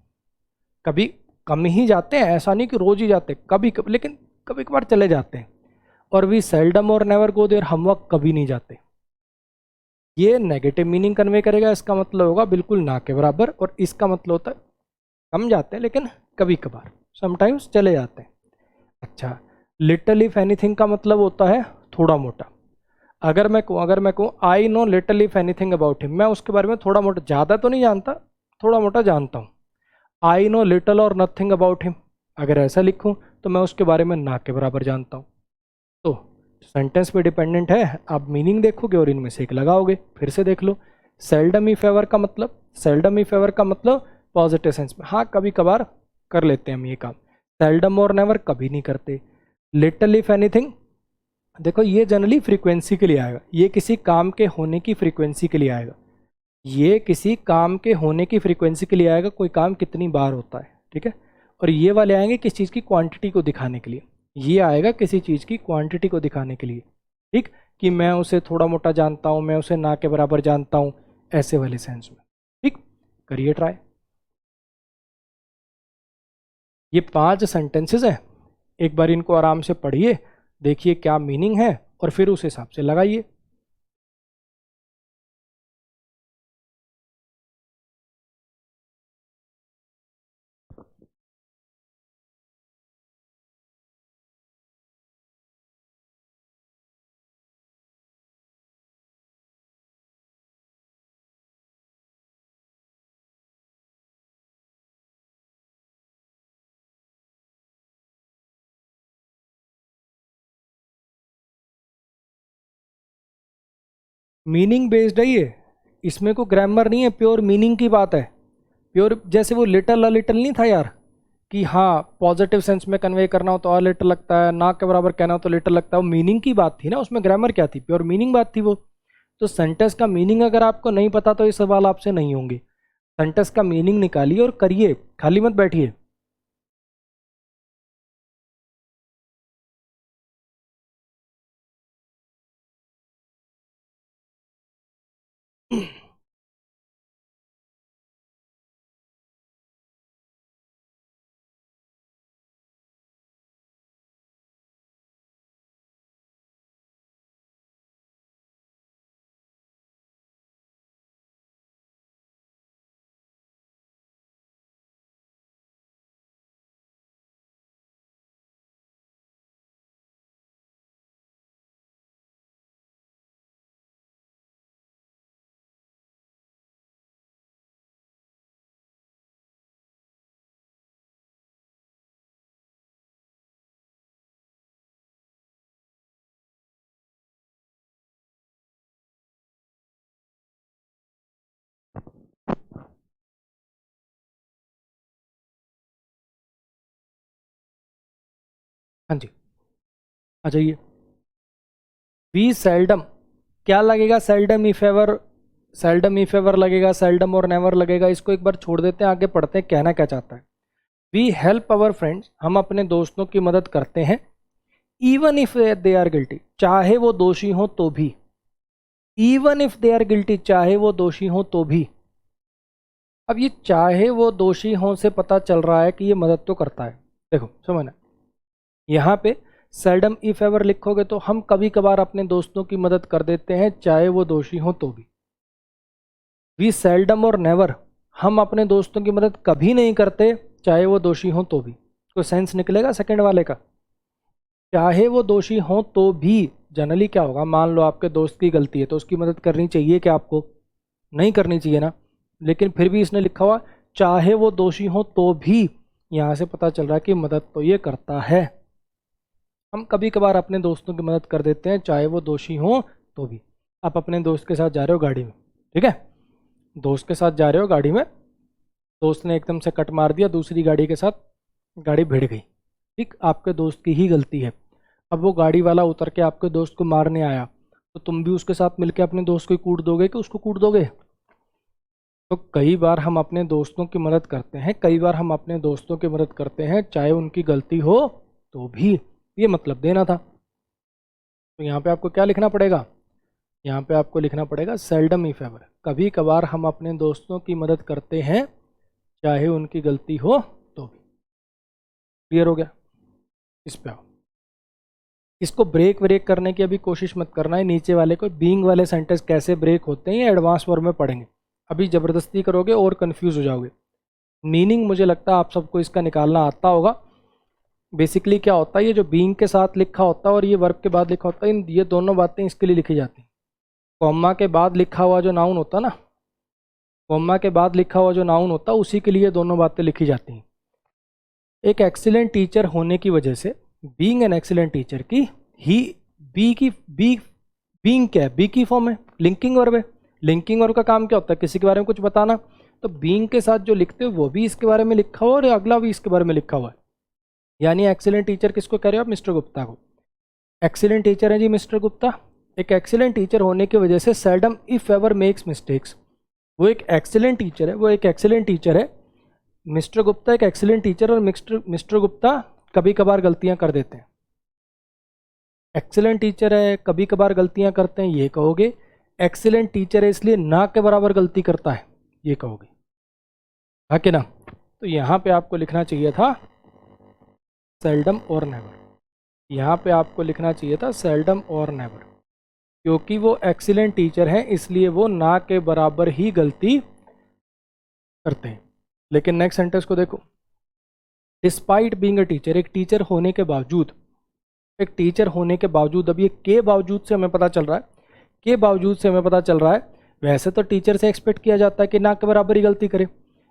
S1: कभी कम ही जाते हैं, ऐसा नहीं कि रोज ही जाते, कभी लेकिन कभी कभार चले जाते हैं। और वी सेल्डम और नेवर गो देयर, हम वहाँ कभी नहीं जाते, ये नेगेटिव मीनिंग कन्वे करेगा, इसका मतलब होगा बिल्कुल ना के बराबर, और इसका मतलब होता है कम जाते हैं लेकिन कभी कभार, समटाइम्स चले जाते हैं। अच्छा, लिटिल इफ एनीथिंग का मतलब होता है थोड़ा मोटा। अगर मैं कहूँ I know little if anything about him, मैं उसके बारे में थोड़ा मोटा, ज़्यादा तो नहीं जानता, थोड़ा मोटा जानता हूँ। आई नो लिटिल और नथिंग अबाउट हिम, अगर ऐसा लिखूँ तो मैं उसके बारे में ना के बराबर जानता हूँ। तो सेंटेंस पे डिपेंडेंट है, आप मीनिंग देखोगे और इनमें से एक लगाओगे। फिर से देख लो, सेल्डम ई फेवर का मतलब, सेल्डम ई फेवर का मतलब पॉजिटिव सेंस में, हाँ कभी कभार कर लेते हैं हम ये काम, सेल्डम और नेवर कभी नहीं करते। लिटिल इफ एनीथिंग, देखो ये जनरली फ्रीक्वेंसी के लिए आएगा, ये किसी काम के होने की फ्रीक्वेंसी के लिए आएगा, ये किसी काम के होने की फ्रीक्वेंसी के लिए आएगा, कोई काम कितनी बार होता है। ठीक है, और ये वाले आएंगे किस चीज़ की क्वांटिटी को दिखाने के लिए, ये आएगा किसी चीज़ की क्वांटिटी को दिखाने के लिए। ठीक, कि मैं उसे थोड़ा मोटा जानता हूँ, मैं उसे ना के बराबर जानता हूँ, ऐसे वाले सेंस में। ठीक, करिए ट्राई। ये 5 सेंटेंसेस हैं, एक बार इनको आराम से पढ़िए, देखिए क्या मीनिंग है और फिर उस हिसाब से लगाइए। मीनिंग बेस्ड है ये, इसमें कोई ग्रामर नहीं है, प्योर मीनिंग की बात है। प्योर, जैसे वो लिटल अ लिटल नहीं था यार, कि हाँ पॉजिटिव सेंस में कन्वे करना हो तो और लिटल लगता है, ना के बराबर कहना हो तो लिटल लगता है, वो मीनिंग की बात थी ना, उसमें ग्रामर क्या थी, प्योर मीनिंग बात थी वो। तो सेंटेंस का मीनिंग अगर आपको नहीं पता तो ये सवाल आपसे नहीं होंगे। सेंटेंस का मीनिंग निकालिए और करिए, खाली मत बैठिए। हाँ जी, आ जाइए। वी सेल्डम, क्या लगेगा? Seldom if ever, seldom if ever लगेगा, सेल्डम और नेवर लगेगा। इसको एक बार छोड़ देते हैं, आगे पढ़ते हैं कहना क्या चाहता है। वी हेल्प अवर फ्रेंड्स, हम अपने दोस्तों की मदद करते हैं। Even if they are guilty, चाहे वो दोषी हो तो भी। Even if they are guilty, चाहे वो दोषी हो तो भी। अब ये चाहे वो दोषी हो से पता चल रहा है कि ये मदद तो करता है। देखो समझना, यहाँ पे सेल्डम इफ एवर लिखोगे तो हम कभी कभार अपने दोस्तों की मदद कर देते हैं चाहे वो दोषी हो तो भी। वी सेल्डम और नेवर, हम अपने दोस्तों की मदद कभी नहीं करते चाहे वो दोषी हो तो भी। कोई सेंस निकलेगा सेकंड वाले का? चाहे वो दोषी हो तो भी जनरली क्या होगा, मान लो आपके दोस्त की गलती है तो उसकी मदद करनी चाहिए क्या आपको? नहीं करनी चाहिए ना। लेकिन फिर भी इसने लिखा हुआ चाहे वो दोषी हो तो भी, यहाँ से पता चल रहा है कि मदद तो ये करता है। हम कभी कभार अपने दोस्तों की मदद कर देते हैं चाहे वो दोषी हो तो भी। आप अपने दोस्त के साथ जा रहे हो गाड़ी में, ठीक है, दोस्त के साथ जा रहे हो गाड़ी में, दोस्त ने एकदम से कट मार दिया दूसरी गाड़ी के साथ, गाड़ी भिड़ गई, ठीक, आपके दोस्त की ही गलती है। अब वो गाड़ी वाला उतर के आपके दोस्त को मारने आया तो तुम भी उसके साथ मिलके अपने दोस्त को कूट दोगे कि उसको कूट दोगे? तो कई बार हम अपने दोस्तों की मदद करते हैं, कई बार हम अपने दोस्तों की मदद करते हैं चाहे उनकी गलती हो तो भी। ये मतलब देना था। तो यहाँ पे आपको क्या लिखना पड़ेगा? यहाँ पे आपको लिखना पड़ेगा सेल्डम इफ एवर, कभी कभार हम अपने दोस्तों की मदद करते हैं चाहे उनकी गलती हो तो भी। क्लियर हो गया? इस पे आओ। इसको ब्रेक ब्रेक करने की अभी कोशिश मत करना है, नीचे वाले को बीइंग वाले सेंटेंस कैसे ब्रेक होते हैं ये एडवांस वर्ब में पढ़ेंगे। अभी ज़बरदस्ती करोगे और कंफ्यूज हो जाओगे। मीनिंग मुझे लगता है आप सबको इसका निकालना आता होगा। बेसिकली क्या होता है, ये जो बीइंग के साथ लिखा होता है और ये वर्ब के बाद लिखा होता है, ये दोनों बातें इसके लिए लिखी जाती हैं। कॉमा के बाद लिखा हुआ जो नाउन होता है ना, कॉमा के बाद लिखा हुआ जो नाउन होता है उसी के लिए दोनों बातें लिखी जाती हैं। एक एक्सीलेंट टीचर होने की वजह से, बीइंग एन एक्सीलेंट टीचर की, ही, बी की, बीइंग क्या है? बी की फॉर्म है, लिंकिंग वर्ब है। लिंकिंग वर्ब का काम क्या होता है? किसी के बारे में कुछ बताना। तो बीइंग के साथ जो लिखते हो वो भी इसके बारे में लिखा हुआ और अगला भी इसके बारे में लिखा हुआ है। यानी एक्सीलेंट टीचर किसको कह रहे हो आप? मिस्टर गुप्ता को। एक्सीलेंट टीचर है जी मिस्टर गुप्ता। एक एक्सीलेंट टीचर होने की वजह से seldom if ever makes mistakes, वो एक एक्सीलेंट टीचर है, वो एक एक्सीलेंट टीचर है। मिस्टर गुप्ता एक एक्सीलेंट टीचर और मिस्टर गुप्ता कभी कभार गलतियां कर देते हैं। एक्सीलेंट टीचर है, कभी कभार गलतियां करते हैं, ये कहोगे। एक्सीलेंट टीचर है इसलिए ना के बराबर गलती करता है, ये कहोगे, हाँ कि ना? तो यहाँ पे आपको लिखना चाहिए था सेल्डम और नेवर। यहाँ पे आपको लिखना चाहिए था सेल्डम और नेवर, क्योंकि वो एक्सीलेंट टीचर है इसलिए वो ना के बराबर ही गलती करते हैं। लेकिन नेक्स्ट सेंटेंस को देखो, डिस्पाइट बीइंग अ टीचर, एक टीचर होने के बावजूद, एक टीचर होने के बावजूद, अब ये के बावजूद से हमें पता चल रहा है, के बावजूद से हमें पता चल रहा है, वैसे तो टीचर से एक्सपेक्ट किया जाता है कि ना के बराबर ही गलती करे।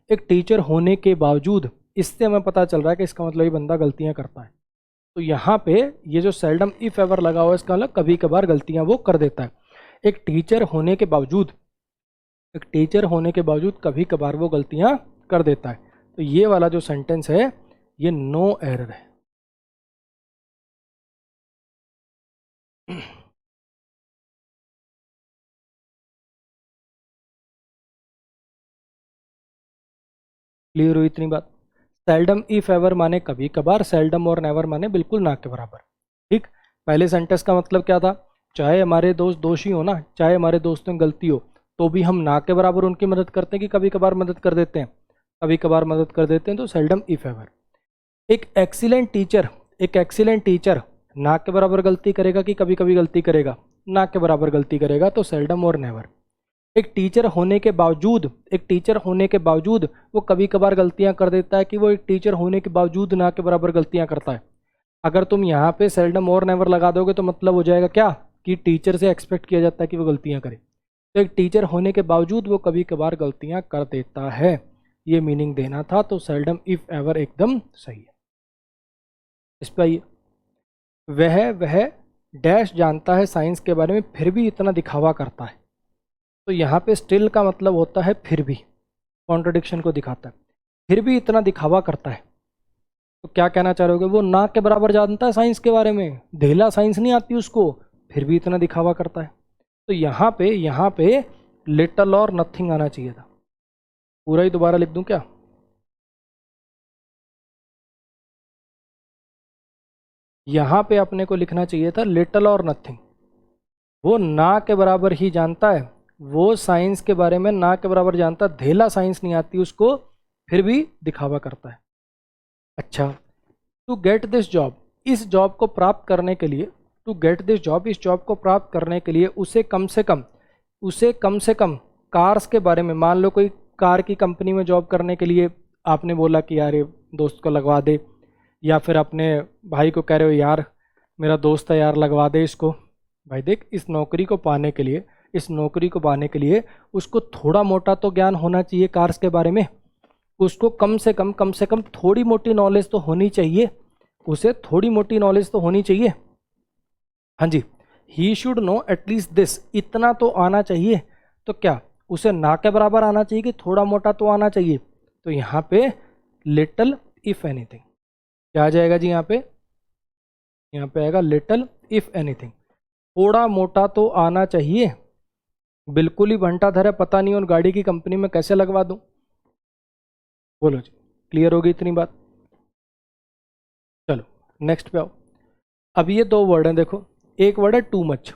S1: एक टीचर होने के बावजूद, इससे हमें पता चल रहा है कि इसका मतलब ये बंदा गलतियां करता है। तो यहाँ पे ये जो सेल्डम इफ एवर लगा हुआ है इसका मतलब कभी कभार गलतियां वो कर देता है। एक टीचर होने के बावजूद, एक टीचर होने के बावजूद कभी कभार वो गलतियां कर देता है। तो ये वाला जो सेंटेंस है ये नो एरर है। क्लियर हुई इतनी बात? सेल्डम इफ एवर माने कभी कभार, सेल्डम और नेवर माने बिल्कुल ना के बराबर। ठीक, पहले सेंटेंस का मतलब क्या था? चाहे हमारे दोस्त दोषी हो ना, चाहे हमारे दोस्तों में गलती हो, तो भी हम ना के बराबर उनकी मदद करते हैं कि कभी कभार मदद कर देते हैं? कभी कभार मदद कर देते हैं, तो सेल्डम इफ एवर। एक एक्सीलेंट टीचर, एक एक्सीलेंट टीचर ना के बराबर गलती करेगा कि कभी कभी गलती करेगा? ना के बराबर गलती करेगा, तो सेल्डम और नेवर। एक टीचर होने के बावजूद, एक टीचर होने के बावजूद वो कभी कभार गलतियां कर देता है कि वो एक टीचर होने के बावजूद ना के बराबर गलतियां करता है। अगर तुम यहाँ पे सेल्डम और नेवर लगा दोगे तो मतलब हो जाएगा क्या कि टीचर से एक्सपेक्ट किया जाता है कि वो गलतियां करे। तो एक टीचर होने के बावजूद वो कभी कभार गलतियां कर देता है, ये मीनिंग देना था। तो सेल्डम इफ एवर एकदम सही है। इस पर आइए, वह डैश जानता है साइंस के बारे में फिर भी इतना दिखावा करता है। तो यहाँ पे स्टिल का मतलब होता है फिर भी, कॉन्ट्रडिक्शन को दिखाता है। फिर भी इतना दिखावा करता है, तो क्या कहना चाह रहे होगे, वो ना के बराबर जानता है साइंस के बारे में, धेला साइंस नहीं आती उसको, फिर भी इतना दिखावा करता है। तो यहाँ पे लिटल और नथिंग आना चाहिए था। पूरा ही दोबारा लिख दूं क्या? यहाँ पे अपने को लिखना चाहिए था लिटल और नथिंग। वो ना के बराबर ही जानता है, वो साइंस के बारे में ना के बराबर जानता है, धेला साइंस नहीं आती उसको, फिर भी दिखावा करता है। अच्छा, टू गेट दिस जॉब, इस जॉब को प्राप्त करने के लिए, टू गेट दिस जॉब, इस जॉब को प्राप्त करने के लिए उसे कम से कम कार्स के बारे में, मान लो कोई कार की कंपनी में जॉब करने के लिए आपने बोला कि यार ये दोस्त को लगवा दे, या फिर अपने भाई को कह रहे हो यार मेरा दोस्त है यार लगवा दे इसको। भाई देख, इस नौकरी को पाने के लिए, उसको थोड़ा मोटा तो ज्ञान होना चाहिए कार्स के बारे में, उसको कम से कम थोड़ी मोटी नॉलेज तो होनी चाहिए, उसे थोड़ी मोटी नॉलेज तो होनी चाहिए। हाँ जी, he should know at least this, इतना तो आना चाहिए। तो क्या उसे ना के बराबर आना चाहिए कि थोड़ा मोटा तो आना चाहिए? तो यहाँ पे लिटल इफ एनीथिंग क्या आ जाएगा जी? यहाँ पे आएगा लिटल इफ एनीथिंग, थोड़ा मोटा तो आना चाहिए। बिल्कुल ही भंटा धर है, पता नहीं उन गाड़ी की कंपनी में कैसे लगवा दूं। बोलो जी, क्लियर होगी इतनी बात? चलो नेक्स्ट पे आओ। अब ये दो वर्ड हैं, देखो, एक वर्ड है टू मच,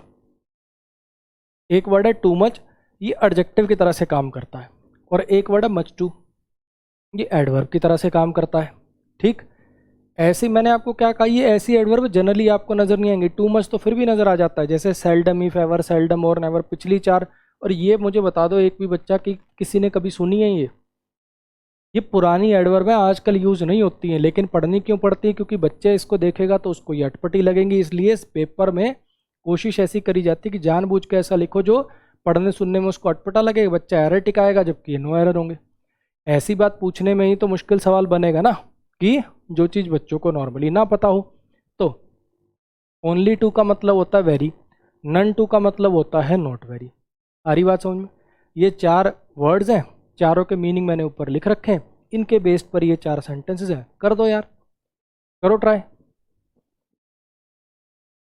S1: एक वर्ड है टू मच, ये एडजेक्टिव की तरह से काम करता है, और एक वर्ड है मच टू, ये एडवर्ब की तरह से काम करता है। ठीक, ऐसी मैंने आपको क्या कहा, ये ऐसी एडवर्ब जनरली आपको नजर नहीं आएंगे, टू मच तो फिर भी नजर आ जाता है, जैसे सेल्डम, इफ एवर, सेल्डम और नेवर, पिछली चार। और ये मुझे बता दो एक भी बच्चा कि किसी ने कभी सुनी है ये पुरानी एडवर्ब है, आजकल यूज नहीं होती है, लेकिन पढ़नी क्यों पड़ती है? क्योंकि बच्चे इसको देखेगा तो उसको ये अटपटी लगेंगी, इसलिए इस पेपर में कोशिश ऐसी करी जाती है कि जानबूझ के ऐसा लिखो जो पढ़ने सुनने में उसको अटपटा लगेगा, बच्चा एरर टिकाएगा, जबकि नो एरर होंगे। ऐसी बात पूछने में ही तो मुश्किल सवाल बनेगा ना, कि जो चीज़ बच्चों को नॉर्मली ना पता हो। तो ओनली टू का मतलब होता है वेरी, नन टू का मतलब होता है नॉट वेरी। आ रही बात समझ में? ये चार वर्ड्स हैं, चारों के मीनिंग मैंने ऊपर लिख रखे हैं, इनके बेस्ड पर ये चार सेंटेंसेस हैं। कर दो यार, करो ट्राई।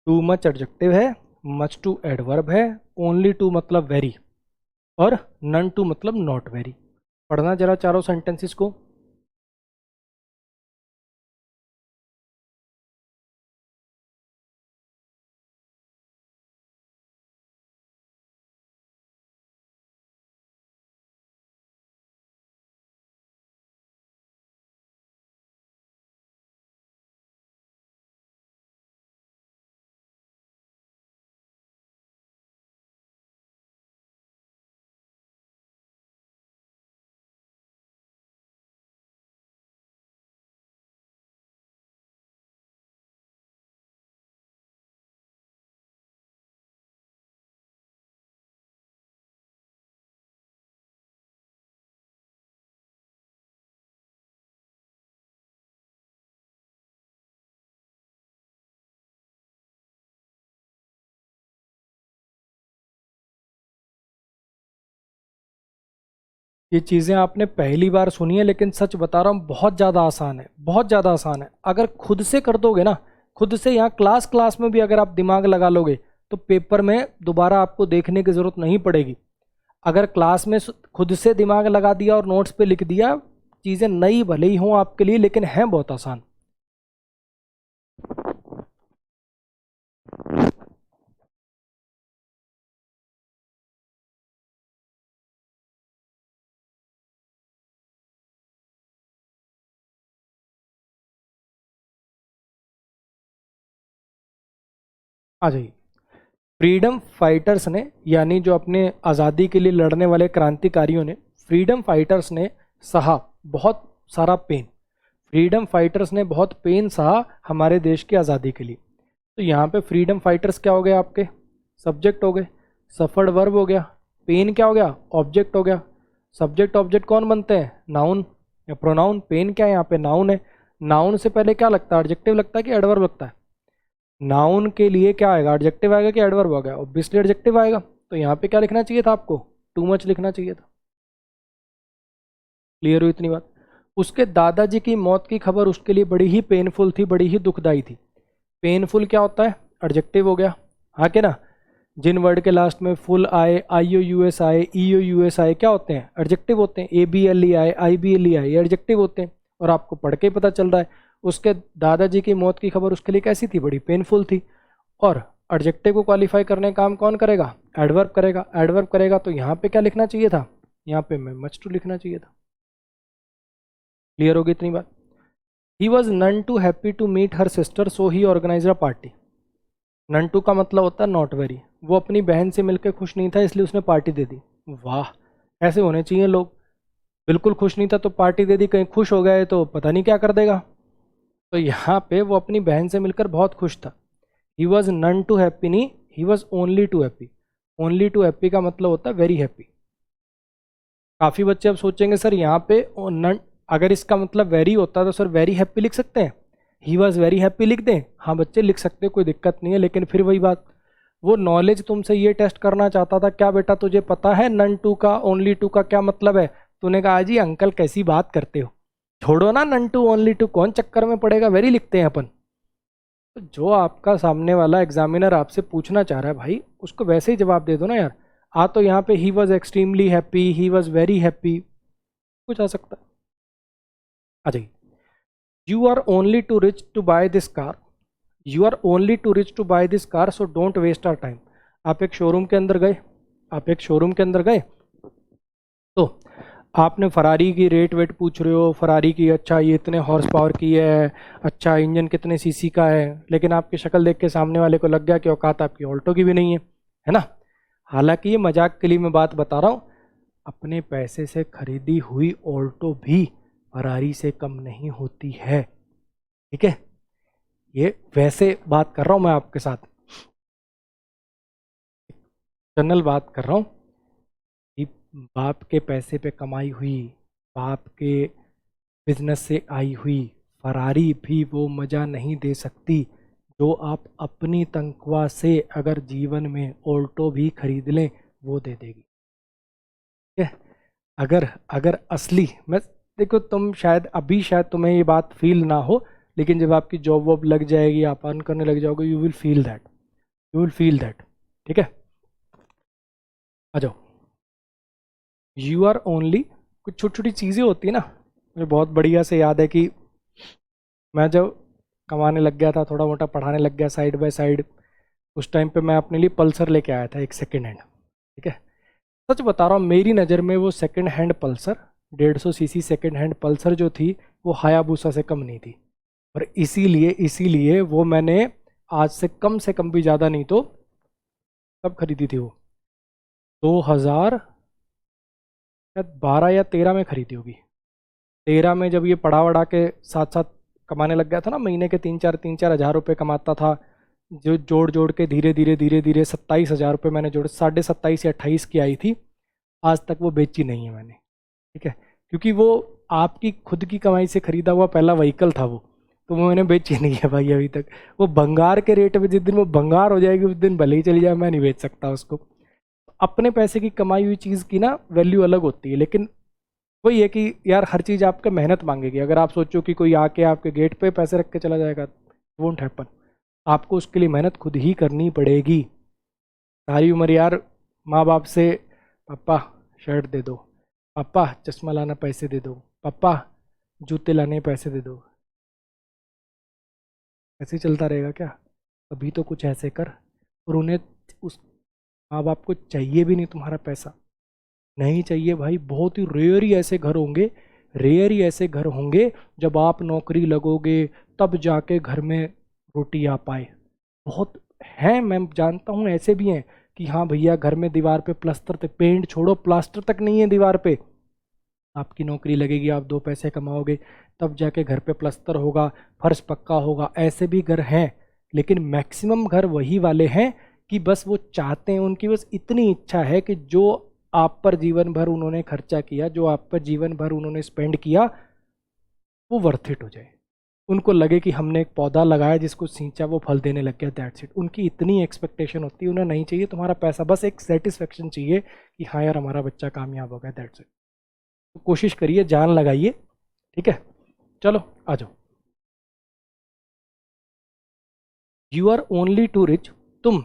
S1: टू मच एडजेक्टिव है, मच टू एडवर्ब है, ओनली टू मतलब वेरी, और नन टू मतलब नॉट वेरी। पढ़ना जरा चारों सेंटेंसेस को। ये चीज़ें आपने पहली बार सुनी है, लेकिन सच बता रहा हूँ बहुत ज़्यादा आसान है, बहुत ज़्यादा आसान है। अगर खुद से कर दोगे ना, खुद से यहाँ क्लास क्लास में भी अगर आप दिमाग लगा लोगे तो पेपर में दोबारा आपको देखने की ज़रूरत नहीं पड़ेगी। अगर क्लास में खुद से दिमाग लगा दिया और नोट्स पे लिख दिया, चीज़ें नई भले ही हों आपके लिए, लेकिन हैं बहुत आसान। आ जाइए। फ्रीडम फाइटर्स ने, यानी जो अपने आज़ादी के लिए लड़ने वाले क्रांतिकारियों ने, फ्रीडम फाइटर्स ने सहा बहुत सारा पेन, फ्रीडम फाइटर्स ने बहुत पेन सहा हमारे देश की आज़ादी के लिए। तो यहाँ पे फ्रीडम फाइटर्स क्या हो गए आपके? सब्जेक्ट हो गए, सफर्ड वर्ब हो गया, पेन क्या हो गया? ऑब्जेक्ट हो गया। सब्जेक्ट ऑब्जेक्ट कौन बनते हैं? नाउन या प्रोनाउन। पेन क्या है? यहाँ पे नाउन है। नाउन से पहले क्या लगता है? एडजेक्टिव लगता है कि एडवर्ब लगता है? नाउन के लिए क्या आएगा? एडजेक्टिव आएगा कि एडवर्ब आएगा? ऑब्वियसली एडजेक्टिव आएगा। तो यहाँ पे क्या लिखना चाहिए था आपको? टू मच लिखना चाहिए था। क्लियर हुई इतनी बात? उसके दादाजी की मौत की खबर उसके लिए बड़ी ही पेनफुल थी, बड़ी ही दुखदाई थी। पेनफुल क्या होता है? एडजेक्टिव हो गया, हाँ के ना। जिन वर्ड के लास्ट में फुल आए, आई ओ यू एस आए, ई ओ यू एस आए, क्या होते हैं? एडजेक्टिव होते हैं। ए बी एल ई आए, आई बी एल ई आए, ये एडजेक्टिव होते हैं। और आपको पढ़ के ही पता चल रहा है उसके दादाजी की मौत की खबर उसके लिए कैसी थी? बड़ी पेनफुल थी। और एडजेक्टिव को क्वालिफाई करने का काम कौन करेगा? एडवर्ब करेगा। एडवर्ब करेगा तो यहाँ पे क्या लिखना चाहिए था? यहाँ पे मैं मच टू लिखना चाहिए था। क्लियर होगी इतनी बात? He was none too happy to meet her sister so he organise a party. None too का मतलब होता है नॉट वेरी। वो अपनी बहन से मिलकर खुश नहीं था इसलिए उसने पार्टी दे दी। वाह, ऐसे होने चाहिए लोग। बिल्कुल खुश नहीं था तो पार्टी दे दी, कहीं खुश हो गए तो पता नहीं क्या कर देगा। तो यहाँ पे वो अपनी बहन से मिलकर बहुत खुश था। He was none too happy नहीं, he was only too happy. Only too happy का मतलब होता है वेरी हैप्पी। काफ़ी बच्चे अब सोचेंगे सर यहाँ पे नन, अगर इसका मतलब वेरी होता तो सर वेरी हैप्पी लिख सकते हैं, ही वॉज वेरी हैप्पी लिख दें। हाँ बच्चे लिख सकते हैं, कोई दिक्कत नहीं है। लेकिन फिर वही बात, वो नॉलेज तुमसे ये टेस्ट करना चाहता था, क्या बेटा तुझे पता है नन टू का ओनली टू का क्या मतलब है? तूने कहा जी अंकल कैसी बात करते हो, छोड़ो ना नन टू ओनली टू, कौन चक्कर में पड़ेगा, वेरी लिखते हैं अपन। तो जो आपका सामने वाला एग्जामिनर आपसे पूछना चाह रहा है भाई, उसको वैसे ही जवाब दे दो ना यार। आ तो यहाँ पे he was extremely happy, he was very happy, कुछ आ सकता है। आ जाइए। You are only too rich to buy this car, you are only too rich to buy this car so don't waste our time. आप एक showroom के अंदर गए, आप एक शोरूम के अंदर गए तो आपने फरारी की रेट वेट पूछ रहे हो, फरारी की अच्छा ये इतने हॉर्स पावर की है, अच्छा इंजन कितने सीसी का है, लेकिन आपकी शक्ल देख के सामने वाले को लग गया कि औकात आपकी ऑल्टो की भी नहीं है ना? हालांकि ये मजाक के लिए मैं बात बता रहा हूँ, अपने पैसे से खरीदी हुई ऑल्टो भी फरारी से कम नहीं होती है, ठीक है? ये वैसे बात कर रहा हूँ मैं आपके साथ, जनरल बात कर रहा हूँ कि बाप के पैसे पे कमाई हुई, बाप के बिजनेस से आई हुई फरारी भी वो मज़ा नहीं दे सकती जो आप अपनी तनख्वाह से अगर जीवन में ऑल्टो भी खरीद लें वो दे देगी, ठीक है? अगर अगर असली मैं, देखो तुम शायद अभी शायद तुम्हें ये बात फील ना हो, लेकिन जब आपकी जॉब वॉब लग जाएगी, आप अर्न करने लग जाओगे, you will feel that, you will feel that, ठीक है? आ जाओ। यू आर ओनली, कुछ छोटी छोटी चीज़ें होती है ना। मुझे बहुत बढ़िया से याद है कि मैं जब कमाने लग गया था, थोड़ा मोटा पढ़ाने लग गया साइड बाय साइड, उस टाइम पे मैं अपने लिए पल्सर लेके आया था, एक सेकेंड हैंड, ठीक है? सच बता रहा हूँ, मेरी नज़र में वो second hand Pulsar 150 CC second hand Pulsar जो थी वो हायाबुसा से कम नहीं थी। और इसीलिए इसीलिए वो मैंने आज से कम भी ज़्यादा नहीं तो कब खरीदी थी वो, 2012 या 13 में खरीदी होगी। 13 में जब ये पढ़ा वढ़ा के साथ साथ कमाने लग गया था ना, महीने के 3-4 हज़ार रुपये कमाता था, जो जोड़ जोड़ के धीरे धीरे धीरे धीरे 27,000 रुपये मैंने जोड़े, 27.5 या 28 की आई थी। आज तक वो बेची नहीं है मैंने, ठीक है? क्योंकि वो आपकी खुद की कमाई से खरीदा हुआ पहला व्हीकल था वो, तो वो मैंने बेची नहीं है भाई अभी तक। वो भंगार के रेट में, जिस दिन वो भंगार हो जाएगी उस दिन भले ही चली जाए, मैं नहीं बेच सकता उसको। अपने पैसे की कमाई हुई चीज़ की ना वैल्यू अलग होती है, लेकिन वही है कि यार हर चीज़ आपका मेहनत मांगेगी। अगर आप सोचो कि कोई आके आपके गेट पे पैसे रख के चला जाएगा, वोंट हैपन। आपको उसके लिए मेहनत खुद ही करनी पड़ेगी। सारी उम्र यार माँ बाप से पापा शर्ट दे दो, पापा चश्मा लाना पैसे दे दो, पापा जूते लाने पैसे दे दो, ऐसे ही चलता रहेगा क्या? अभी तो कुछ ऐसे कर। और उन्हें, उस माँ बाप को चाहिए भी नहीं तुम्हारा पैसा, नहीं चाहिए भाई। बहुत ही रेयर ही ऐसे घर होंगे, रेयर ही ऐसे घर होंगे जब आप नौकरी लगोगे तब जाके घर में रोटी आ पाए। बहुत हैं, मैं जानता हूँ ऐसे भी हैं कि हाँ भैया घर में दीवार पे प्लास्टर तक, पेंट छोड़ो प्लास्टर तक नहीं है दीवार पे, आपकी नौकरी लगेगी, आप 2 पैसे कमाओगे तब जाके घर पे प्लास्टर होगा, फर्श पक्का होगा, ऐसे भी घर हैं। लेकिन मैक्सिमम घर वही वाले हैं कि बस वो चाहते हैं, उनकी बस इतनी इच्छा है कि जो आप पर जीवन भर उन्होंने खर्चा किया, जो आप पर जीवन भर उन्होंने स्पेंड किया, वो वर्थ इट हो जाए। उनको लगे कि हमने एक पौधा लगाया जिसको सींचा वो फल देने लग गया, दैट्स इट। उनकी इतनी एक्सपेक्टेशन होती है, उन्हें नहीं चाहिए तुम्हारा पैसा, बस एक सेटिस्फेक्शन चाहिए कि हाँ यार हमारा बच्चा कामयाब हो गया, दैट्स इट। तो कोशिश करिए, जान लगाइए, ठीक है, चलो आ जाओ। You are only too rich, तुम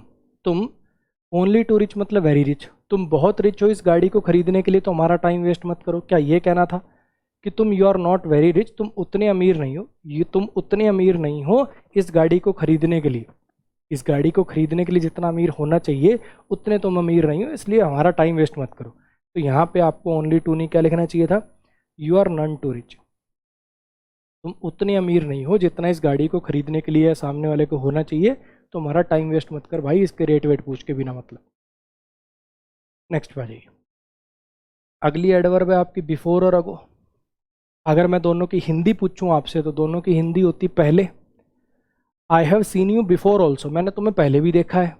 S1: ओनली टू रिच मतलब वेरी रिच, तुम बहुत रिच हो इस गाड़ी को खरीदने के लिए, तो हमारा टाइम वेस्ट मत करो। क्या ये कहना था कि तुम you are not very rich, तुम उतने अमीर नहीं हो, ये तुम उतने अमीर नहीं हो इस गाड़ी को खरीदने के लिए, इस गाड़ी को खरीदने के लिए जितना अमीर होना चाहिए उतने तुम अमीर नहीं हो, इसलिए हमारा टाइम वेस्ट मत करो। तो यहाँ पे आपको ओनली टू नहीं क्या लिखना चाहिए था, you are none too rich, तुम उतने अमीर नहीं हो जितना इस गाड़ी को खरीदने के लिए सामने वाले को होना चाहिए, तो हमारा टाइम वेस्ट मत कर भाई इसके रेट वेट पूछ के बिना मतलब। नेक्स्ट पे आ जाइए। अगली एडवर्ब है आपकी बिफोर और अगो। अगर मैं दोनों की हिंदी पूछूं आपसे तो दोनों की हिंदी होती पहले। I have seen you before also, मैंने तुम्हें पहले भी देखा है।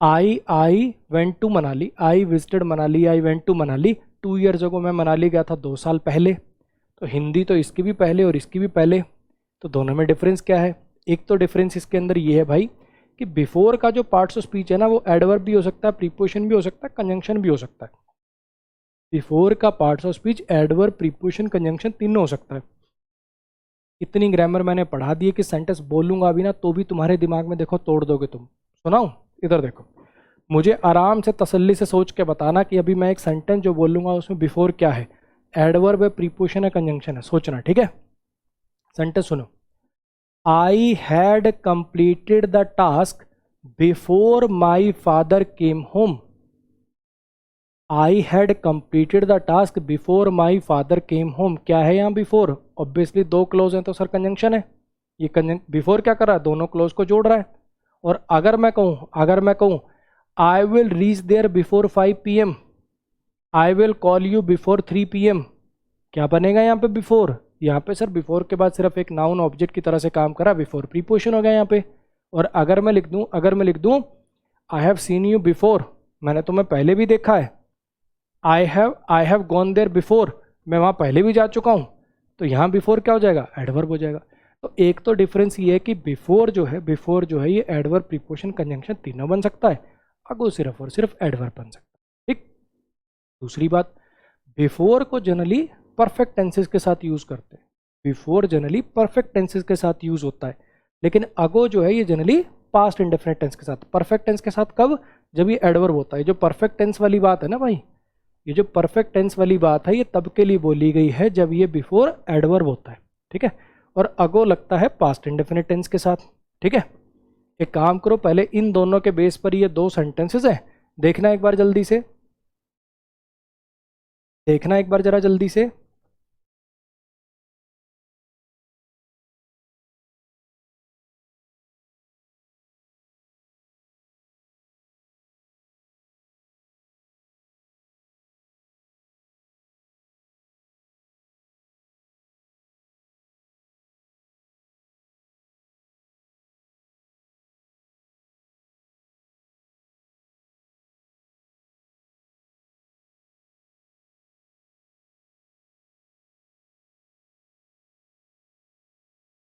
S1: I went to Manali, I visited Manali, I went to Manali 2 years ago, मैं मनाली गया था 2 साल पहले। तो हिंदी तो इसकी भी पहले और इसकी भी पहले, तो दोनों में डिफरेंस क्या है? एक तो डिफरेंस इसके अंदर ये है भाई कि बिफोर का जो पार्ट्स ऑफ स्पीच है ना वो एडवर्ब भी हो सकता है, प्रीपोजिशन भी हो सकता है, कंजंक्शन भी हो सकता है। बिफोर का parts of speech adverb, preposition, conjunction तीनों हो सकता है। इतनी ग्रामर मैंने पढ़ा दी है कि सेंटेंस बोलूंगा अभी ना तो भी तुम्हारे दिमाग में देखो तोड़ दोगे तुम। सुनाऊं? इधर देखो, मुझे आराम से तसल्ली से सोच के बताना कि अभी मैं एक सेंटेंस जो बोलूंगा उसमें बिफोर क्या है, एडवर्ब है, प्रीपोजिशन है, कंजंक्शन है, सोचना, ठीक है? सेंटेंस सुनो। I had completed the task before my father came home. I had completed the task before my father came home, क्या है यहाँ बिफोर? ऑब्वियसली 2 क्लोज हैं तो सर कंजंक्शन है। ये बिफोर क्या कर रहा है? दोनों क्लोज को जोड़ रहा है। और अगर मैं कहूँ I will reach there before 5 PM, I will call you before 3 PM, क्या बनेगा यहाँ पे बिफोर? यहाँ पे सर बिफोर के बाद सिर्फ एक नाउन ऑब्जेक्ट की तरह से काम करा, बिफोर प्रीपोजिशन हो गया यहाँ पे। और अगर मैं लिख दूँ I have seen you before, मैंने तुम्हें पहले भी देखा है। I have gone there before, मैं वहाँ पहले भी जा चुका हूँ, तो यहाँ बिफोर क्या हो जाएगा? एडवर्ब हो जाएगा। तो एक तो डिफरेंस ये है कि बिफोर जो है ये एडवर्ब, प्रीपोजिशन, कंजंक्शन तीनों बन सकता है, अगो सिर्फ और सिर्फ एडवर्ब बन सकता है, ठीक? दूसरी बात, बिफोर को जनरली परफेक्ट टेंसेस के साथ यूज करते हैं, बिफोर जनरली परफेक्ट टेंसेस के साथ यूज होता है, लेकिन अगो जो है ये जनरली पास्ट इंडेफिनिट टेंस के साथ। परफेक्ट टेंस के साथ कब? जब ये एडवर्ब होता है। जो परफेक्ट टेंस वाली बात है ना भाई, ये जो परफेक्ट टेंस वाली बात है ये तब के लिए बोली गई है जब ये बिफोर एडवर्ब होता है, ठीक है? और अगो लगता है पास्ट इंडेफिनिट टेंस के साथ, ठीक है? एक काम करो, पहले इन दोनों के बेस पर ये 2 सेंटेंसेस हैं, देखना एक बार जल्दी से, देखना एक बार जरा जल्दी से।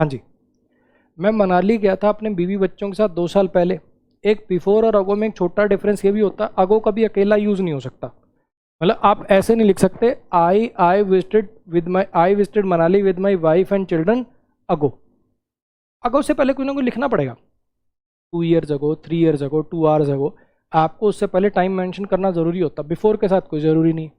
S1: हाँ जी, मैं मनाली गया था अपने बीवी बच्चों के साथ 2 साल पहले। एक बिफोर और अगो में एक छोटा डिफरेंस ये भी होता है, अगो कभी अकेला यूज नहीं हो सकता। मतलब आप ऐसे नहीं लिख सकते I visited Manali with my wife and children ago. Ago से पहले कोई ना कोई लिखना पड़ेगा, 2 years ago, 3 years ago, 2 hours ago, आपको उससे पहले टाइम मेंशन करना ज़रूरी होता। बिफोर के साथ कोई ज़रूरी नहीं,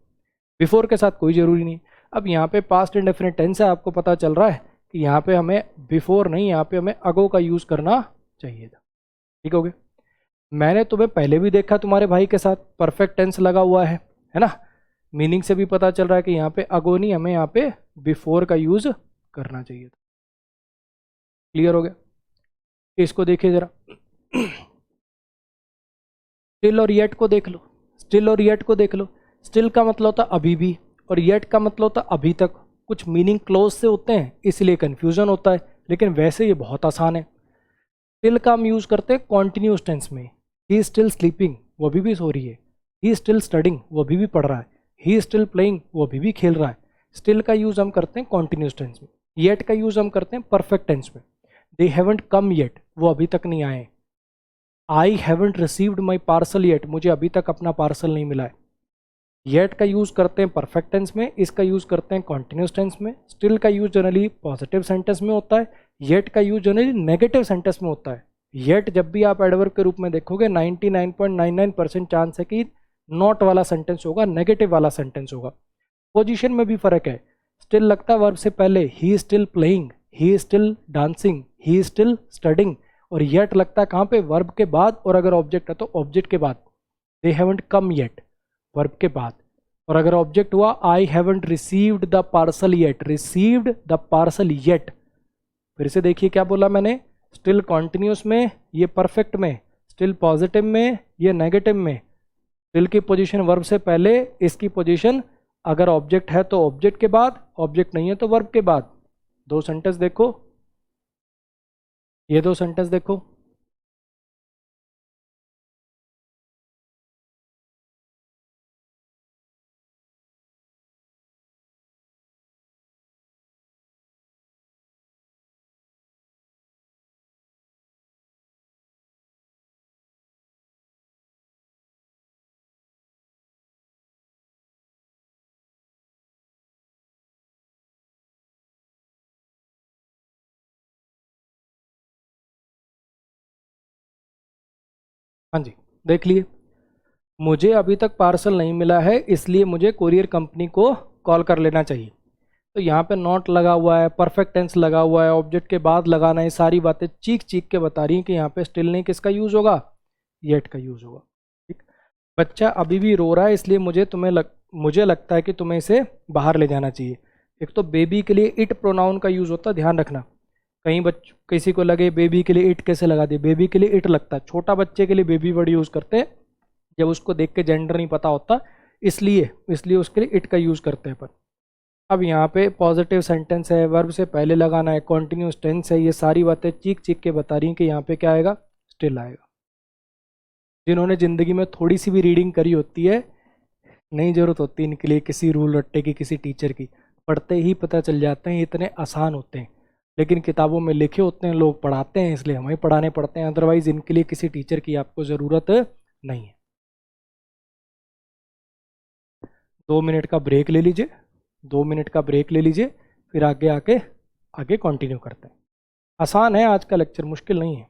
S1: बिफोर के साथ कोई ज़रूरी नहीं। अब यहाँ पे पास्ट इंडेफिनिट टेंस है, आपको पता चल रहा है कि यहाँ पे हमें बिफोर नहीं, यहाँ पे हमें अगो का यूज़ करना चाहिए था, ठीक हो गया? मैंने तुम्हें पहले भी देखा तुम्हारे भाई के साथ, परफेक्ट टेंस लगा हुआ है ना? मीनिंग से भी पता चल रहा है कि यहाँ पे अगो नहीं, हमें यहाँ पे बिफोर का यूज़ करना चाहिए था। क्लियर हो गया? इसको देखिए जरा, स्टिल और येट को देख लो, स्टिल और येट को देख लो। स्टिल का मतलब होता अभी भी, और येट का मतलब होता अभी तक। कुछ मीनिंग क्लोज से होते हैं इसलिए कन्फ्यूजन होता है, लेकिन वैसे ये बहुत आसान है। स्टिल का हम यूज़ करते हैं कॉन्टिन्यूस टेंस में, ही इज स्टिल स्लीपिंग, वो अभी भी सो रही है। ही इज स्टिल स्टडिंग, वो अभी भी पढ़ रहा है। ही इज स्टिल प्लेइंग, वो अभी भी खेल रहा है। स्टिल का यूज़ हम करते हैं कॉन्टिन्यूस टेंस में। येट का यूज़ हम करते हैं परफेक्ट टेंस में। दे हैवंट कम येट, वो अभी तक नहीं आए। I haven't received my parcel yet, मुझे अभी तक अपना पार्सल नहीं मिला है। येट का यूज़ करते हैं परफेक्ट टेंस में, इसका यूज़ करते हैं कॉन्टिन्यूस टेंस में। स्टिल का यूज़ जनरली पॉजिटिव सेंटेंस में होता है, येट का यूज़ जनरली नेगेटिव सेंटेंस में होता है। येट जब भी आप एडवर्ब के रूप में देखोगे 99.99% चांस है कि नॉट वाला सेंटेंस होगा, नेगेटिव वाला सेंटेंस होगा। पोजीशन में भी फर्क है, स्टिल लगता है वर्ब से पहले, he is still playing, he is still dancing, he is still studying, और येट लगता है कहाँ पे, वर्ब के बाद, और अगर ऑब्जेक्ट है तो ऑब्जेक्ट के बाद। They haven't come yet, verb के बाद। और अगर ऑब्जेक्ट हुआ I haven't received the parcel yet, received the parcel yet. फिर से देखिए क्या बोला मैंने, स्टिल कॉन्टिन्यूस में, ये परफेक्ट में, स्टिल पॉजिटिव में, ये नेगेटिव में। स्टिल की पोजीशन वर्ब से पहले, इसकी पोजीशन अगर ऑब्जेक्ट है तो ऑब्जेक्ट के बाद, ऑब्जेक्ट नहीं है तो वर्ब के बाद। दो सेंटेंस देखो, ये दो सेंटेंस देखो। हाँ जी, देख लिए, मुझे अभी तक पार्सल नहीं मिला है इसलिए मुझे कोरियर कंपनी को कॉल कर लेना चाहिए। तो यहाँ पे नॉट लगा हुआ है, परफेक्ट टेंस लगा हुआ है, ऑब्जेक्ट के बाद लगाना है, सारी बातें चीख चीख के बता रही हैं कि यहाँ पे स्टिल नहीं किसका यूज़ होगा, येट का यूज़ होगा। ठीक, बच्चा अभी भी रो रहा है इसलिए मुझे लगता है कि तुम्हें इसे बाहर ले जाना चाहिए। एक तो बेबी के लिए इट प्रोनाउन का यूज़ होता है, ध्यान रखना। कहीं किसी को लगे बेबी के लिए इट कैसे लगा दे, बेबी के लिए इट लगता है, छोटा बच्चे के लिए बेबी वर्ड यूज़ करते हैं जब उसको देख के जेंडर नहीं पता होता, इसलिए इसलिए उसके लिए इट का यूज़ करते हैं। पर अब यहाँ पे पॉजिटिव सेंटेंस है, वर्ब से पहले लगाना है, कॉन्टिन्यूस टेंस है, ये सारी बातें चीख चीख के बता रही हैं कि यहाँ पे क्या आएगा, स्टिल आएगा। जिन्होंने ज़िंदगी में थोड़ी सी भी रीडिंग करी होती है, नहीं ज़रूरत होती इनके लिए किसी रूल रट्टे की, किसी टीचर की, पढ़ते ही पता चल जाते हैं, इतने आसान होते हैं। लेकिन किताबों में लिखे होते हैं, लोग पढ़ाते हैं इसलिए हमें पढ़ाने पड़ते हैं, अदरवाइज इनके लिए किसी टीचर की आपको ज़रूरत नहीं है। 2 मिनट का ब्रेक ले लीजिए, 2 मिनट का ब्रेक ले लीजिए, फिर आगे कंटिन्यू करते हैं। आसान है आज का लेक्चर, मुश्किल नहीं है।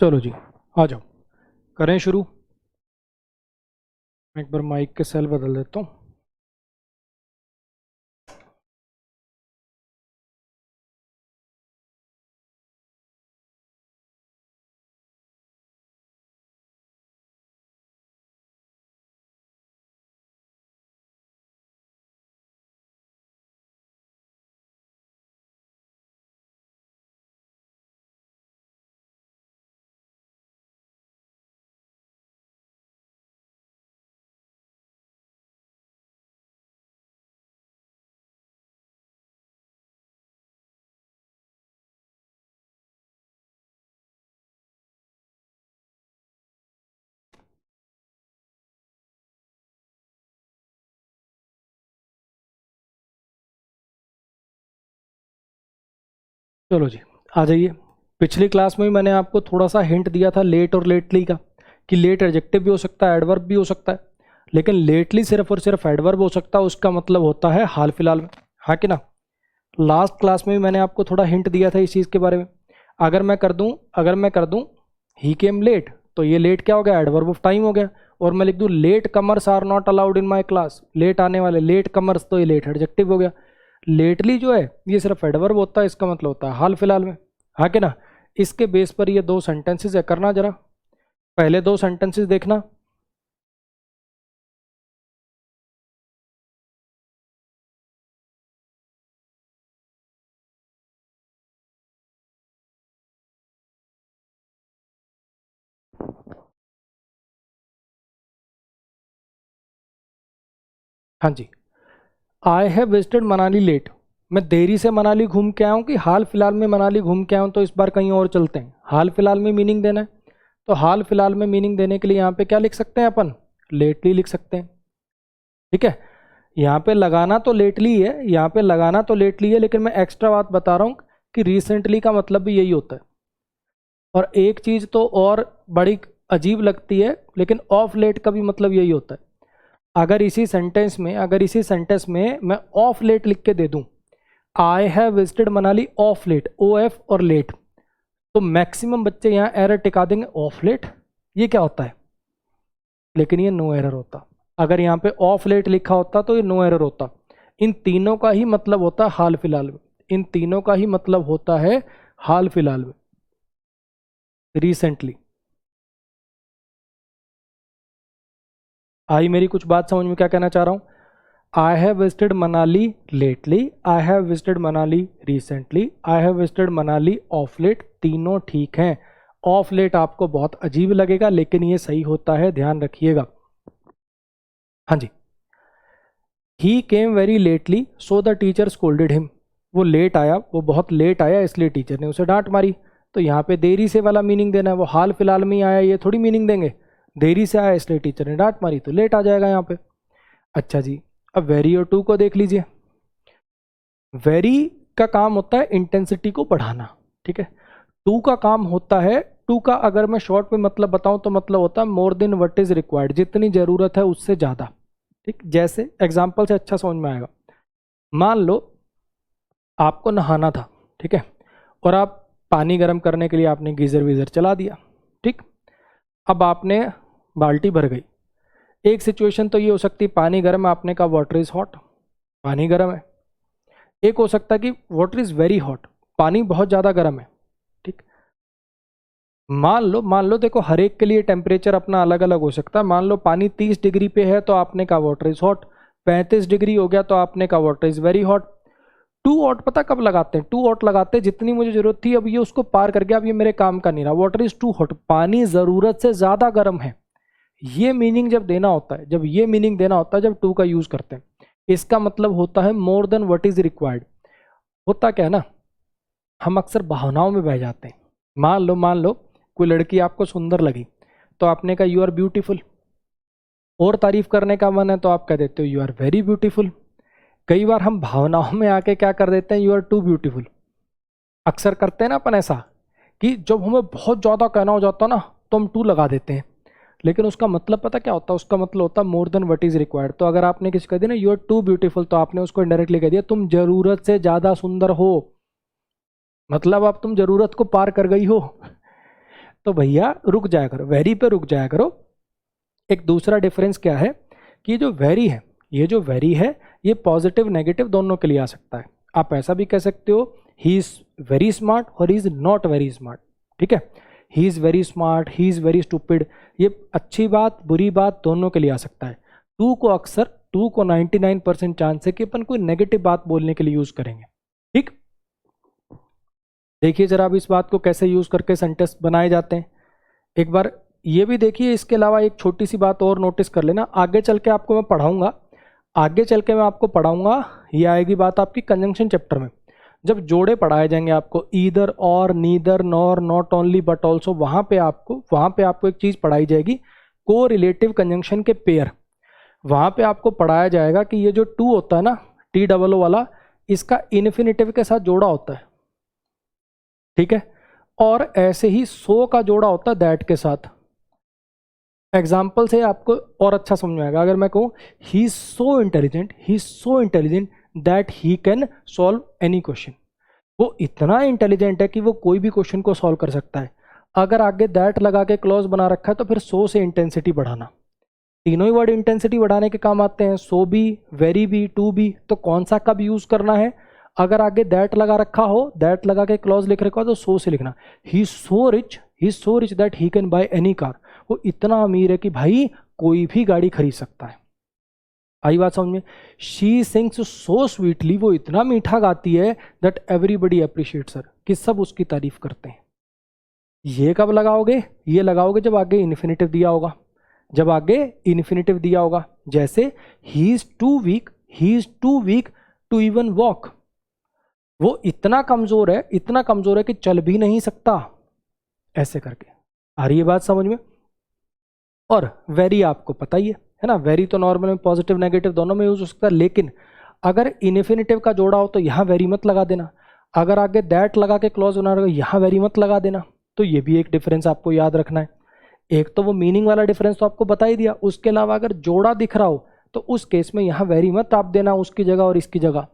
S1: चलो जी, आ जाओ, करें शुरू। मैं एक बार माइक के सेल बदल देता हूँ। चलो जी, आ जाइए। पिछली क्लास में भी मैंने आपको थोड़ा सा हिंट दिया था लेट और लेटली का, कि लेट एडजेक्टिव भी हो सकता है, एडवर्ब भी हो सकता है, लेकिन लेटली सिर्फ और सिर्फ एडवर्ब हो सकता है, उसका मतलब होता है हाल फिलहाल में, हाँ कि ना। लास्ट क्लास में भी मैंने आपको थोड़ा हिंट दिया था इस चीज़ के बारे में। अगर मैं कर दूं ही केम लेट, तो ये लेट क्या हो गया, एडवर्ब ऑफ टाइम हो गया। और मैं लिख दूं latecomers are not allowed in my class, late आने वाले, लेट कमर्स, तो ये लेट एडजेक्टिव हो गया। लेटली जो है ये सिर्फ एडवर्ब होता है, इसका मतलब होता है हाल फिलहाल में, हाँ कि ना। इसके बेस पर ये दो सेंटेंसेस है, करना जरा पहले दो सेंटेंसेस देखना। हाँ जी, I have visited Manali late, मैं देरी से मनाली घूम के आया हूँ कि हाल फिलहाल में मनाली घूम के आया हूँ, तो इस बार कहीं और चलते हैं। हाल फिलहाल में मीनिंग देना है, तो हाल फिलहाल में मीनिंग देने के लिए यहाँ पे क्या लिख सकते हैं अपन, लेटली लिख सकते हैं, ठीक है। यहाँ पे लगाना तो लेटली है, यहाँ पे लगाना तो लेटली है, लेकिन मैं एक्स्ट्रा बात बता रहा हूँ कि रिसेंटली का मतलब भी यही होता है। और एक चीज़ तो और बड़ी अजीब लगती है, लेकिन ऑफ लेट का भी मतलब यही होता है। अगर इसी सेंटेंस में मैं ऑफ लेट लिख के दे दूं, I have visited Manali of late, O F और लेट, तो मैक्सिमम बच्चे यहाँ एरर टिका देंगे, ऑफ लेट ये क्या होता है, लेकिन ये नो एरर होता। अगर यहाँ पे ऑफ लेट लिखा होता तो ये नो एरर होता। इन तीनों का ही मतलब होता है हाल फिलहाल में, इन तीनों का ही मतलब होता है हाल फिलहाल में, रिसेंटली। आई मेरी कुछ बात समझ में, क्या कहना चाह रहा हूँ। I have visited Manali lately, I have visited Manali recently, I have visited Manali of late, तीनों ठीक हैं। ऑफ लेट आपको बहुत अजीब लगेगा, लेकिन ये सही होता है, ध्यान रखिएगा। हाँ जी, he came very lately so the teacher scolded him, वो लेट आया, वो बहुत लेट आया, इसलिए टीचर ने उसे डांट मारी। तो यहाँ पे देरी से वाला मीनिंग देना है, वो हाल फिलहाल में ही आया, ये थोड़ी मीनिंग देंगे। देरी से आया इसलिए टीचर ने डांट मारी, तो लेट आ जाएगा यहाँ पे। अच्छा जी, अब वेरी और टू को देख लीजिए। वेरी का काम होता है इंटेंसिटी को बढ़ाना, ठीक है। टू का काम होता है, टू का अगर मैं शॉर्ट में मतलब बताऊं तो मतलब होता है more than what is required, जितनी जरूरत है उससे ज्यादा, ठीक। जैसे एग्जांपल से अच्छा समझ में आएगा। मान लो आपको नहाना था, ठीक है, और आप पानी गर्म करने के लिए आपने गीजर वीजर चला दिया, ठीक। अब आपने बाल्टी भर गई। एक सिचुएशन तो ये हो सकती है पानी गर्म है, आपने कहा वाटर इज हॉट, पानी गर्म है। एक हो सकता है कि वाटर इज वेरी हॉट, पानी बहुत ज़्यादा गर्म है, ठीक। मान लो देखो, हर एक के लिए टेम्परेचर अपना अलग अलग हो सकता है। मान लो पानी 30 डिग्री पे है तो आपने कहा वाटर इज हॉट, 35 डिग्री हो गया तो आपने कहा water is very hot. Too hot पता कब लगाते हैं, टू हॉट लगाते हैं जितनी मुझे जरूरत थी, अब ये उसको पार कर गया, अब ये मेरे काम का नहीं रहा, वाटर इज टू हॉट, पानी जरूरत से ज्यादा गर्म है। ये मीनिंग जब देना होता है, जब ये मीनिंग देना होता है, जब टू का यूज करते हैं, इसका मतलब होता है more than what is required. होता क्या है ना, हम अक्सर भावनाओं में बह जाते हैं। मान लो कोई लड़की आपको सुंदर लगी, तो आपने कहा यू आर ब्यूटीफुल, और तारीफ करने का मन है तो आप कह देते हो यू आर वेरी ब्यूटीफुल। कई बार हम भावनाओं में आके क्या कर देते हैं, यू आर टू ब्यूटीफुल। अक्सर करते हैं ना अपन ऐसा, कि जब हमें बहुत ज़्यादा कहना हो जाता है ना, तो हम टू लगा देते हैं, लेकिन उसका मतलब पता क्या होता है, उसका मतलब होता है more than what is required. तो अगर आपने किसी कह दिया ना यू आर टू ब्यूटीफुल, तो आपने उसको इनडायरेक्टली कह दिया तुम जरूरत से ज़्यादा सुंदर हो, मतलब अब तुम जरूरत को पार कर गई हो। तो भैया रुक जाया करो, वेरी पे रुक जाया करो। एक दूसरा डिफरेंस क्या है, कि ये जो वेरी है, ये जो वेरी है, ये पॉजिटिव नेगेटिव दोनों के लिए आ सकता है। आप ऐसा भी कह सकते हो ही इज वेरी स्मार्ट और he is not very smart, ठीक है। He is very smart, he is very stupid, ये अच्छी बात बुरी बात दोनों के लिए आ सकता है। टू को 99% चांस है कि अपन कोई नेगेटिव बात बोलने के लिए यूज करेंगे, ठीक। देखिए जरा अब इस बात को कैसे यूज करके सेंटेंस बनाए जाते हैं, एक बार ये भी देखिए। इसके अलावा एक छोटी सी बात और नोटिस कर लेना, आगे चल के आपको मैं पढ़ाऊंगा, आगे चल के मैं आपको पढ़ाऊंगा, ये आएगी बात आपकी कंजंक्शन चैप्टर में, जब जोड़े पढ़ाए जाएंगे आपको, ईदर और, neither, nor, not only but also, वहां पे आपको एक चीज पढ़ाई जाएगी, को रिलेटिव कंजंक्शन के पेयर। वहां पे आपको पढ़ाया जाएगा कि ये जो टू होता है ना, टी डबल ओ वाला, इसका इन्फिनेटिव के साथ जोड़ा होता है, ठीक है। और ऐसे ही सो का जोड़ा होता है दैट के साथ। एग्जाम्पल से आपको और अच्छा समझ में आएगा। अगर मैं कहूँ he is so intelligent, he is so intelligent that he can solve any question. वो इतना इंटेलिजेंट है कि वो कोई भी क्वेश्चन को सॉल्व कर सकता है। अगर आगे दैट लगा के क्लॉज बना रखा है तो फिर सो से इंटेंसिटी बढ़ाना। तीनों ही वर्ड इंटेंसिटी बढ़ाने के काम आते हैं, सो भी, वेरी भी, टू भी। तो कौन सा कब यूज करना है? अगर आगे दैट लगा रखा हो, दैट लगा के क्लॉज लिख रखा हो तो सो से लिखना। He so rich that he can buy any car. वो इतना अमीर है कि भाई कोई भी गाड़ी खरीद सकता है। आई बात समझ में? शी सिंग्स सो स्वीटली, वो इतना मीठा गाती है दैट एवरीबडी अप्रिशिएट्स हर, कि सब उसकी तारीफ करते हैं। ये कब लगाओगे? ये लगाओगे जब आगे इन्फिनेटिव दिया होगा। जब आगे इन्फिनेटिव दिया होगा, जैसे he is too weak to even walk. वो इतना कमजोर है कि चल भी नहीं सकता, ऐसे करके। आ रही है बात समझ में? और वेरी आपको पता ही है ना, वेरी तो नॉर्मल में पॉजिटिव नेगेटिव दोनों में यूज हो सकता है, लेकिन अगर इन्फिनेटिव का जोड़ा हो तो यहां वेरी मत लगा देना। अगर आगे दैट लगा के क्लॉज बना रहे हो यहां वेरी मत लगा देना। तो ये भी एक डिफरेंस आपको याद रखना है। एक तो वो मीनिंग वाला डिफरेंस तो आपको बता ही दिया, उसके अलावा अगर जोड़ा दिख रहा हो तो उस केस में यहां वेरी मत आप देना उसकी जगह और इसकी जगह।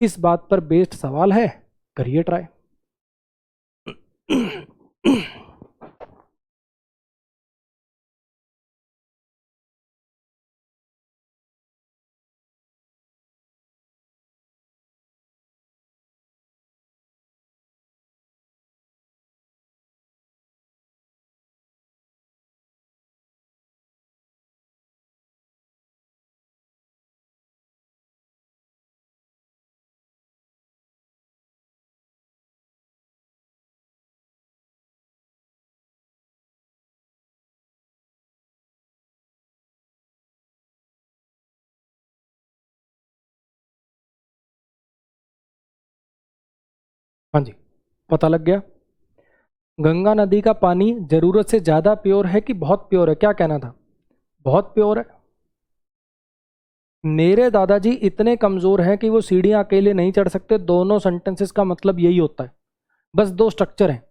S1: इस बात पर बेस्ड सवाल है, करिए ट्राई। हाँ जी, पता लग गया। गंगा नदी का पानी जरूरत से ज्यादा प्योर है कि बहुत प्योर है? क्या कहना था? बहुत प्योर है। मेरे दादाजी इतने कमजोर हैं कि वो सीढ़ियां अकेले नहीं चढ़ सकते। दोनों सेंटेंसेस का मतलब यही होता है। बस दो स्ट्रक्चर हैं,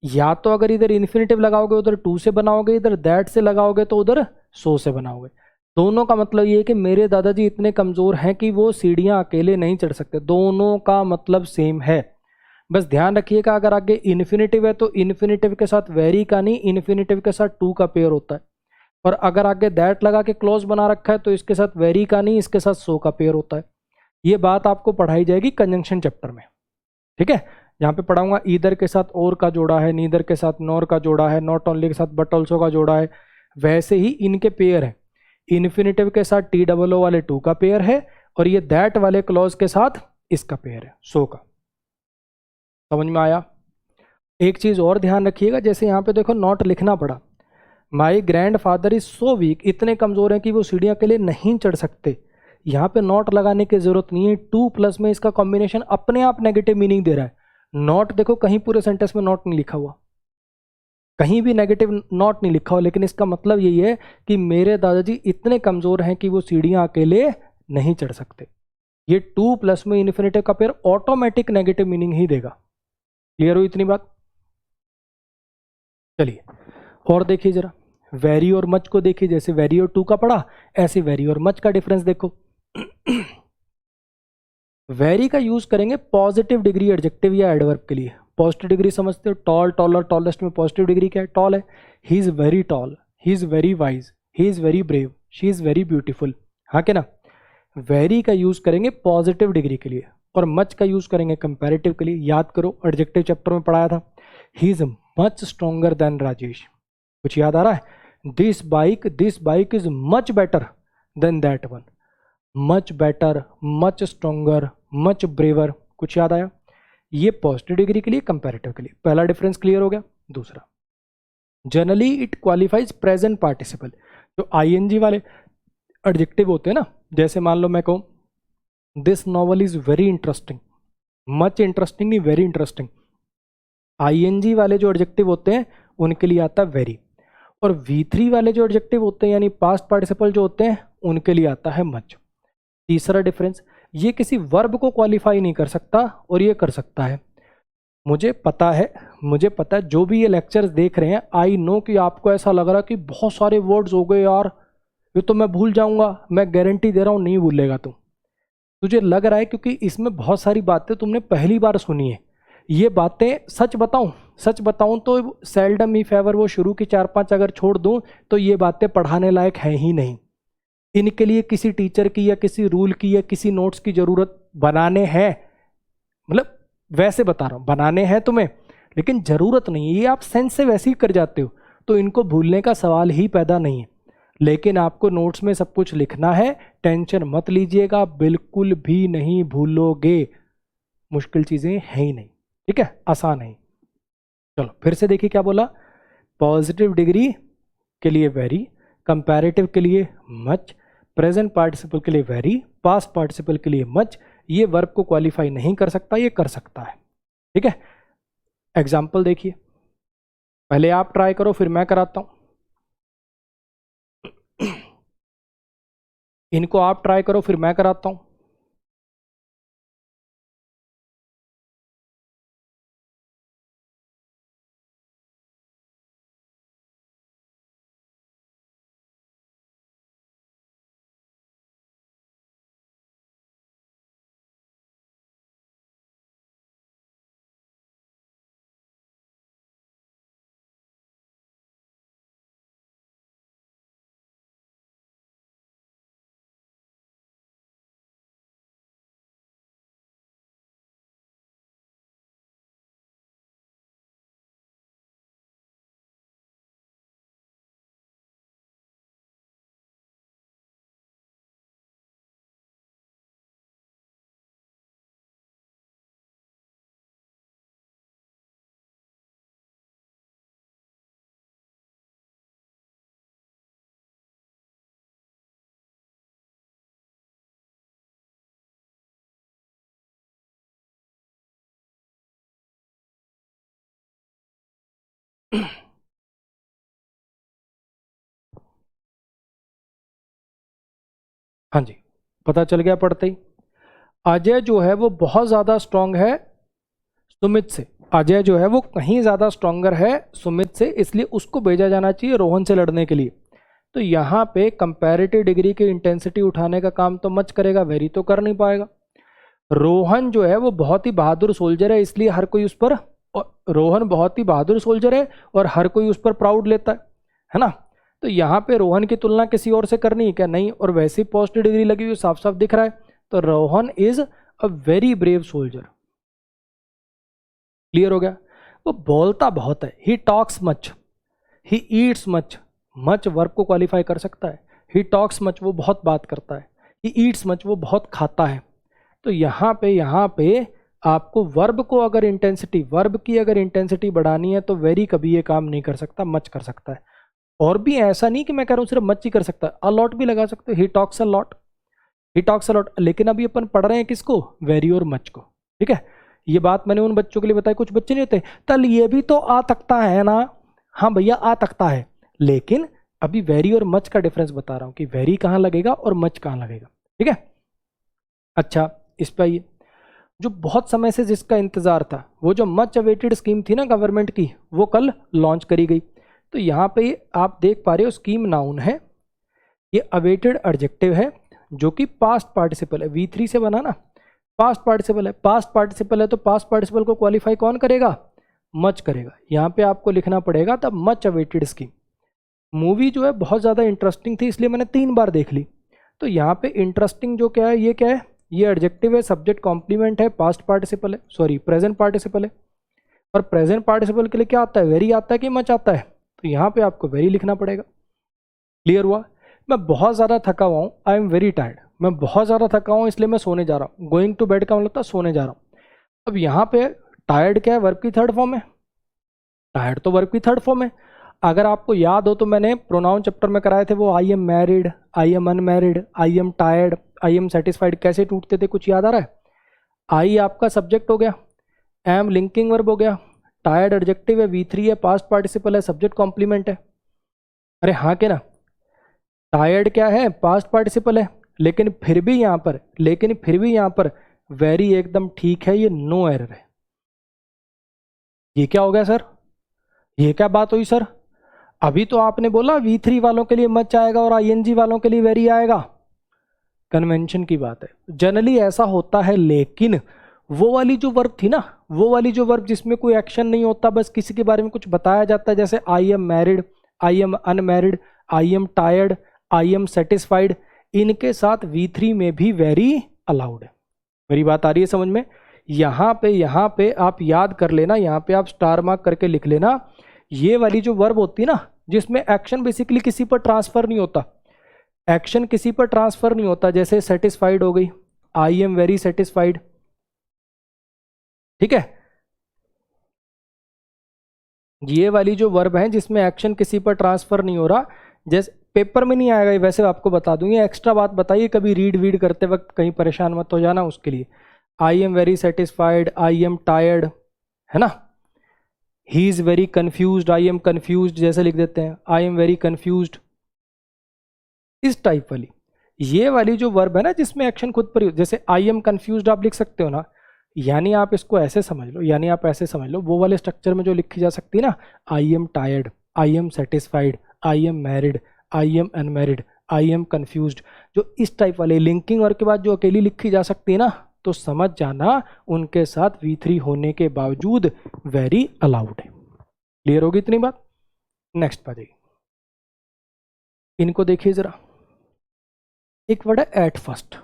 S1: या तो अगर इधर इन्फिनेटिव लगाओगे उधर टू से बनाओगे, इधर दैट से लगाओगे तो उधर सो से बनाओगे। दोनों का मतलब ये है कि मेरे दादाजी इतने कमजोर हैं कि वो सीढ़ियां अकेले नहीं चढ़ सकते। दोनों का मतलब सेम है। बस ध्यान रखिएगा, अगर आगे इन्फिनेटिव है तो इन्फिनेटिव के साथ वेरी का नहीं, इन्फिनेटिव के साथ टू का पेयर होता है। और अगर आगे दैट लगा के क्लोज बना रखा है तो इसके साथ वेरी का नहीं, इसके साथ सो का पेयर होता है। ये बात आपको पढ़ाई जाएगी कंजंक्शन चैप्टर में, ठीक है। यहाँ पे पढ़ाऊंगा ईदर के साथ और का जोड़ा है, नीदर के साथ नॉर का जोड़ा है, नॉट ओनली के साथ बट ऑल्सो का जोड़ा है। वैसे ही इनके पेयर है। इन्फिनेटिव के साथ टी डबल ओ वाले टू का पेयर है, और ये दैट वाले क्लॉज के साथ इसका पेयर है, सो का। समझ में आया? एक चीज और ध्यान रखिएगा, जैसे यहाँ पे देखो नॉट लिखना पड़ा। My grand father is so weak, इतने कमजोर हैं कि वो सीढ़ियां के लिए नहीं चढ़ सकते। यहाँ पे नॉट लगाने की जरूरत नहीं है। टू प्लस में इसका कॉम्बिनेशन अपने आप नेगेटिव मीनिंग दे रहा है। नॉट देखो कहीं पूरे सेंटेंस में नॉट नहीं लिखा हुआ, कहीं भी नेगेटिव नॉट नहीं लिखा हुआ, लेकिन इसका मतलब यही है कि मेरे दादाजी इतने कमजोर हैं कि वो सीढ़ियां अकेले नहीं चढ़ सकते। ये टू प्लस में इन्फिनेटिव का पेयर ऑटोमेटिक नेगेटिव मीनिंग ही देगा। क्लियर हुई इतनी बात? चलिए और देखिए जरा, वेरी और मच को देखिए। जैसे वेरी और टू का पढ़ा, ऐसे वेरी और मच का डिफरेंस देखो। वेरी का यूज करेंगे पॉजिटिव डिग्री एडजेक्टिव या एडवर्ब के लिए। पॉजिटिव डिग्री समझते हो, टॉल, टॉलर, टॉलेस्ट में पॉजिटिव डिग्री क्या है? टॉल है। He is very tall, he is very wise, he is very brave, she is very beautiful. हाँ के ना? वेरी का यूज करेंगे पॉजिटिव डिग्री के लिए, और मच का यूज करेंगे कंपैरेटिव के लिए। याद करो, एडजेक्टिव चैप्टर में पढ़ाया था। He is much stronger than Rajesh. कुछ याद आ रहा है? This bike is much better than that one. Much better, much stronger, much braver. कुछ याद आया? ये पॉजिटिव डिग्री के लिए, कंपैरेटिव के लिए। पहला डिफरेंस क्लियर हो गया। दूसरा, generally it qualifies present participle. जो आईएनजी वाले एडजेक्टिव होते हैं ना, जैसे मान लो मैं कहूं this novel is very interesting. Much interesting नहीं, वेरी इंटरेस्टिंग। आईएनजी वाले जो एडजेक्टिव होते हैं उनके लिए आता है वेरी, और V3 वाले जो एडजेक्टिव होते हैं यानी पास्ट पार्टिसिपल जो होते हैं उनके लिए आता है मच। तीसरा डिफरेंस, ये किसी वर्ब को क्वालिफाई नहीं कर सकता और ये कर सकता है। मुझे पता है जो भी ये लेक्चर्स देख रहे हैं, आई नो कि आपको ऐसा लग रहा है कि बहुत सारे वर्ड्स हो गए यार, ये तो मैं भूल जाऊंगा। मैं गारंटी दे रहा हूँ नहीं भूलेगा तुझे लग रहा है क्योंकि इसमें बहुत सारी बातें तुमने पहली बार सुनी है। ये बातें सच बताऊं तो सेल्डम इफ एवर वो शुरू की 4-5 अगर छोड़ दूं तो ये बातें पढ़ाने लायक हैं ही नहीं। इनके लिए किसी टीचर की या किसी रूल की या किसी नोट्स की जरूरत बनाने हैं, मतलब वैसे बता रहा हूं बनाने हैं तुम्हें, लेकिन जरूरत नहीं है। ये आप सेंस से वैसे ही कर जाते हो तो इनको भूलने का सवाल ही पैदा नहीं है। लेकिन आपको नोट्स में सब कुछ लिखना है, टेंशन मत लीजिएगा, बिल्कुल भी नहीं भूलोगे। मुश्किल चीजें हैं ही नहीं, ठीक है, आसान है। चलो फिर से देखिए क्या बोला। पॉजिटिव डिग्री के लिए वेरी, कंपैरेटिव के लिए मच, प्रेजेंट पार्टिसिपल के लिए वेरी, पास्ट पार्टिसिपल के लिए मच। ये वर्ब को क्वालिफाई नहीं कर सकता, ये कर सकता है, ठीक है। एग्जाम्पल देखिए, पहले आप ट्राई करो फिर मैं कराता हूं। इनको आप ट्राई करो फिर मैं कराता हूं। हाँ जी, पता चल गया पढ़ते ही। अजय जो है वो बहुत ज्यादा स्ट्रांग है सुमित से। अजय जो है वो कहीं ज्यादा स्ट्रांगर है सुमित से, इसलिए उसको भेजा जाना चाहिए रोहन से लड़ने के लिए। तो यहाँ पे कंपैरेटिव डिग्री की इंटेंसिटी उठाने का काम तो मच करेगा, वेरी तो कर नहीं पाएगा। रोहन जो है वो बहुत ही बहादुर सोल्जर है, इसलिए हर कोई उस पर, रोहन बहुत ही बहादुर सोल्जर है और हर कोई उस पर प्राउड लेता है ना। तो यहाँ पे रोहन की तुलना किसी और से करनी है क्या? नहीं। और वैसे ही पोस्ट डिग्री लगी हुई साफ साफ दिख रहा है। तो Rohan is a very brave soldier. Clear हो गया। वो बोलता बहुत है, he talks much, he eats much. Much verb को क्वालिफाई कर सकता है। ही टॉक्स मच, वो बहुत बात करता है। ही ईट्स मच, वो बहुत खाता है। तो यहाँ पे आपको वर्ब को अगर इंटेंसिटी, वर्ब की अगर इंटेंसिटी बढ़ानी है तो वेरी कभी ये काम नहीं कर सकता, मच कर सकता है। और भी ऐसा नहीं कि मैं कह रहा हूँ सिर्फ मच ही कर सकता है, अलॉट भी लगा सकते हो। He talks a lot, he talks a lot. लेकिन अभी अपन पढ़ रहे हैं किसको? वेरी और मच को, ठीक है। ये बात मैंने उन बच्चों के लिए बताई, कुछ बच्चे नहीं होते तल ये भी तो आ तकता है ना। हाँ भैया आ तकता है, लेकिन अभी वेरी और मच का डिफरेंस बता रहा हूं कि वेरी कहां लगेगा और मच कहां लगेगा, ठीक है। अच्छा, इस पे आइए। जो बहुत समय से जिसका इंतजार था, वो जो मच अवेटेड स्कीम थी ना गवर्नमेंट की, वो कल लॉन्च करी गई। तो यहाँ पे आप देख पा रहे हो स्कीम नाउन है, ये अवेटेड एडजेक्टिव है जो कि पास्ट पार्टिसिपल है, V3 से बना ना, पास्ट पार्टिसिपल है। पास्ट पार्टिसिपल है तो पास्ट पार्टिसिपल को क्वालिफाई कौन करेगा? मच करेगा। यहाँ पे आपको लिखना पड़ेगा तब मच अवेटेड स्कीम। मूवी जो है बहुत ज़्यादा इंटरेस्टिंग थी, इसलिए मैंने 3 बार देख ली। तो यहाँ पे इंटरेस्टिंग जो क्या है, ये क्या है? ये एडजेक्टिव है, सब्जेक्ट कॉम्प्लीमेंट है, पास्ट पार्टिसिपल है, सॉरी प्रेजेंट पार्टिसिपल है। और प्रेजेंट पार्टिसिपल के लिए क्या आता है? वेरी आता है कि मच आता है? तो यहाँ पे आपको वेरी लिखना पड़ेगा। क्लियर हुआ? मैं बहुत ज़्यादा थका हुआ हूँ, आई एम वेरी टायर्ड। मैं बहुत ज़्यादा थका हूँ इसलिए मैं सोने जा रहा हूँ। गोइंग टू बेड का मतलब था सोने जा रहा हूँ। अब यहाँ पे टायर्ड क्या है? वर्ब की थर्ड फॉर्म है। टायर्ड तो वर्ब की थर्ड फॉर्म है। अगर आपको याद हो तो मैंने प्रोनाउन चैप्टर में कराए थे वो, I am married, I am unmarried, I am tired, I am satisfied, कैसे टूटते थे, कुछ याद आ रहा है? आई आपका सब्जेक्ट हो गया, एम लिंकिंग वर्ब हो गया, टायर्ड एडजेक्टिव है, V3 है, पास्ट पार्टिसिपल है, सब्जेक्ट कॉम्प्लीमेंट है। अरे हाँ के ना? टायर्ड क्या है? पास्ट पार्टिसिपल है। लेकिन फिर भी यहाँ पर वेरी एकदम ठीक है, ये नो एरर है। ये क्या हो गया सर, ये क्या बात हुई सर? अभी तो आपने बोला V3 वालों के लिए मच आएगा और ING वालों के लिए वेरी आएगा। कन्वेंशन की बात है, जनरली ऐसा होता है, लेकिन वो वाली जो वर्ब थी ना, वो वाली जो वर्ब जिसमें कोई एक्शन नहीं होता, बस किसी के बारे में कुछ बताया जाता है, जैसे I am married, I am unmarried, I am tired, I am satisfied, इनके साथ V3 में भी वेरी अलाउड है। मेरी बात आ रही है समझ में? यहाँ पे आप याद कर लेना, यहाँ पे आप स्टार मार्क करके लिख लेना, ये वाली जो वर्ब होती है ना, जिसमें एक्शन बेसिकली किसी पर ट्रांसफर नहीं होता, एक्शन किसी पर ट्रांसफर नहीं होता, जैसे सेटिस्फाइड हो गई, आई एम वेरी सेटिस्फाइड, ठीक है। ये वाली जो वर्ब है जिसमें एक्शन किसी पर ट्रांसफर नहीं हो रहा, जैसे पेपर में नहीं आएगा ये, वैसे आपको बता दूंगी, एक्स्ट्रा बात बताइए, कभी रीड वीड करते वक्त कहीं परेशान मत हो जाना उसके लिए। I am very satisfied, I am tired, है ना, he is very confused, I am confused जैसे लिख देते हैं, आई एम वेरी कंफ्यूज्ड, इस टाइप वाली। ये वाली जो वर्ब है ना जिसमें एक्शन खुद पर, जैसे आई एम कंफ्यूज्ड आप लिख सकते हो ना, यानी आप इसको ऐसे समझ लो, यानी आप ऐसे समझ लो, वो वाले स्ट्रक्चर में जो लिखी जा सकती है ना, I am tired, I am satisfied, I am married, I am unmarried, I am confused, जो इस टाइप वाले लिंकिंग वर्ब के बाद जो अकेली लिखी जा सकती है ना, तो समझ जाना उनके साथ V3 होने के बावजूद वेरी अलाउड है। क्लियर होगी इतनी बात? नेक्स्ट पर जाइए, इनको देखिए जरा। एक वर्ड है एट फर्स्ट।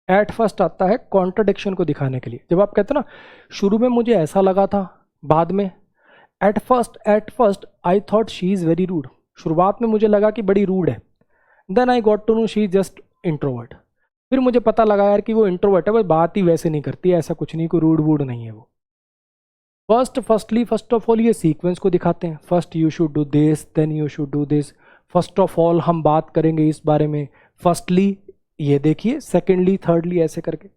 S1: एट फर्स्ट आता है कॉन्ट्रडिक्शन को दिखाने के लिए। जब आप कहते हो ना शुरू में मुझे ऐसा लगा था, बाद में, at first I thought she is very rude, शुरुआत में मुझे लगा कि बड़ी रूड है, then I got to know she just introvert, फिर मुझे पता लगा यार कि वो इंट्रोवर्ट है, बस बात ही वैसे नहीं करती, ऐसा कुछ नहीं, कोई रूड वूड नहीं है वो। फर्स्ट ऑफ ऑल ये सीक्वेंस को दिखाते हैं, first you should do this, then you should do this, first of all हम बात करेंगे इस बारे में, फर्स्टली ये देखिए, सेकेंडली, थर्डली, ऐसे करके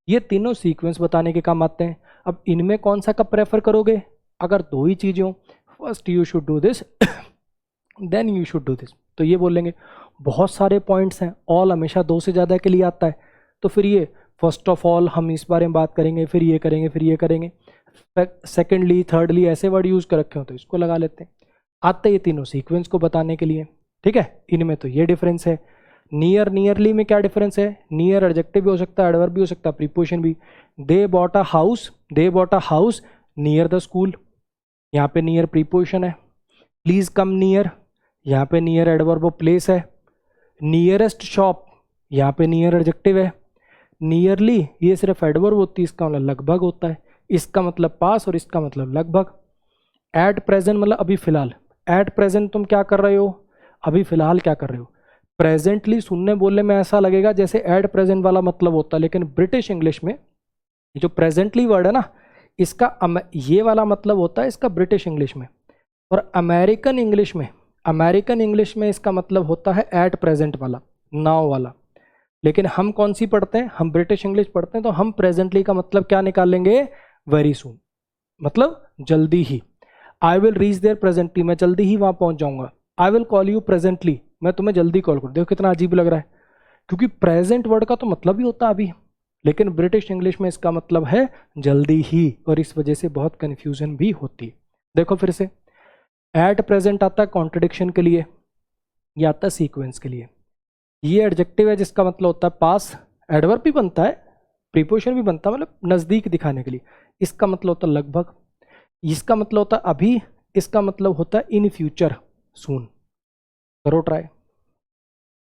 S1: ये तीनों सीक्वेंस बताने के काम आते हैं। अब इनमें कौन सा कब प्रेफर करोगे? अगर दो ही चीज़ें हो, first you should do this then you should do this, तो ये बोलेंगे। बहुत सारे पॉइंट्स हैं, ऑल हमेशा दो से ज़्यादा के लिए आता है, तो फिर ये फर्स्ट ऑफ ऑल हम इस बारे में बात करेंगे, फिर ये करेंगे, फिर ये करेंगे, सेकेंडली, थर्डली, ऐसे वर्ड यूज़ कर रखे हो तो इसको लगा लेते हैं। आते ये तीनों सीक्वेंस को बताने के लिए, ठीक है। इनमें तो ये डिफरेंस है। नियर, नियरली में क्या डिफरेंस है? नियर एडजेक्टिव भी हो सकता है, एडवर्ब भी हो सकता है, प्रीपोजिशन भी। They bought a house, they bought a house near the school, यहाँ पे नियर प्रीपोजिशन है। प्लीज कम नियर, यहाँ पे नियर एडवर्ब ऑफ प्लेस है। नियरेस्ट शॉप, यहाँ पे नियर एडजेक्टिव है। नियरली ये सिर्फ एडवर्ब होती है, इसका मतलब लगभग होता है, इसका मतलब पास और इसका मतलब लगभग। एट प्रेजेंट मतलब अभी फिलहाल, एट प्रेजेंट तुम क्या कर रहे हो, अभी फिलहाल क्या कर रहे हो। प्रेजेंटली सुनने बोलने में ऐसा लगेगा जैसे एट प्रेजेंट वाला मतलब होता है, लेकिन ब्रिटिश इंग्लिश में जो प्रेजेंटली वर्ड है ना, इसका ये वाला मतलब होता है इसका ब्रिटिश इंग्लिश में, और अमेरिकन इंग्लिश में, अमेरिकन इंग्लिश में इसका मतलब होता है एट प्रेजेंट वाला, नाउ वाला। लेकिन हम कौन सी पढ़ते हैं? हम ब्रिटिश इंग्लिश पढ़ते हैं, तो हम प्रेजेंटली का मतलब क्या निकालेंगे? वेरी सून, मतलब जल्दी ही। I will reach there presently, मैं जल्दी ही वहां पहुंच जाऊंगा। I will call you presently, मैं तुम्हें जल्दी कॉल करूँ। देखो कितना अजीब लग रहा है, क्योंकि प्रेजेंट वर्ड का तो मतलब ही होता है अभी, लेकिन ब्रिटिश इंग्लिश में इसका मतलब है जल्दी ही, और इस वजह से बहुत कंफ्यूजन भी होती है। देखो फिर से, एट प्रेजेंट आता है कॉन्ट्रडिक्शन के लिए, ये आता है सीक्वेंस के लिए। ये एडजेक्टिव है जिसका मतलब होता है पास, एडवर्ब भी बनता है, प्रीपोजिशन भी बनता है, मतलब नज़दीक दिखाने के लिए। इसका मतलब होता है लगभग, इसका मतलब होता है अभी, इसका मतलब होता है इन फ्यूचर, सून। करो ट्राई,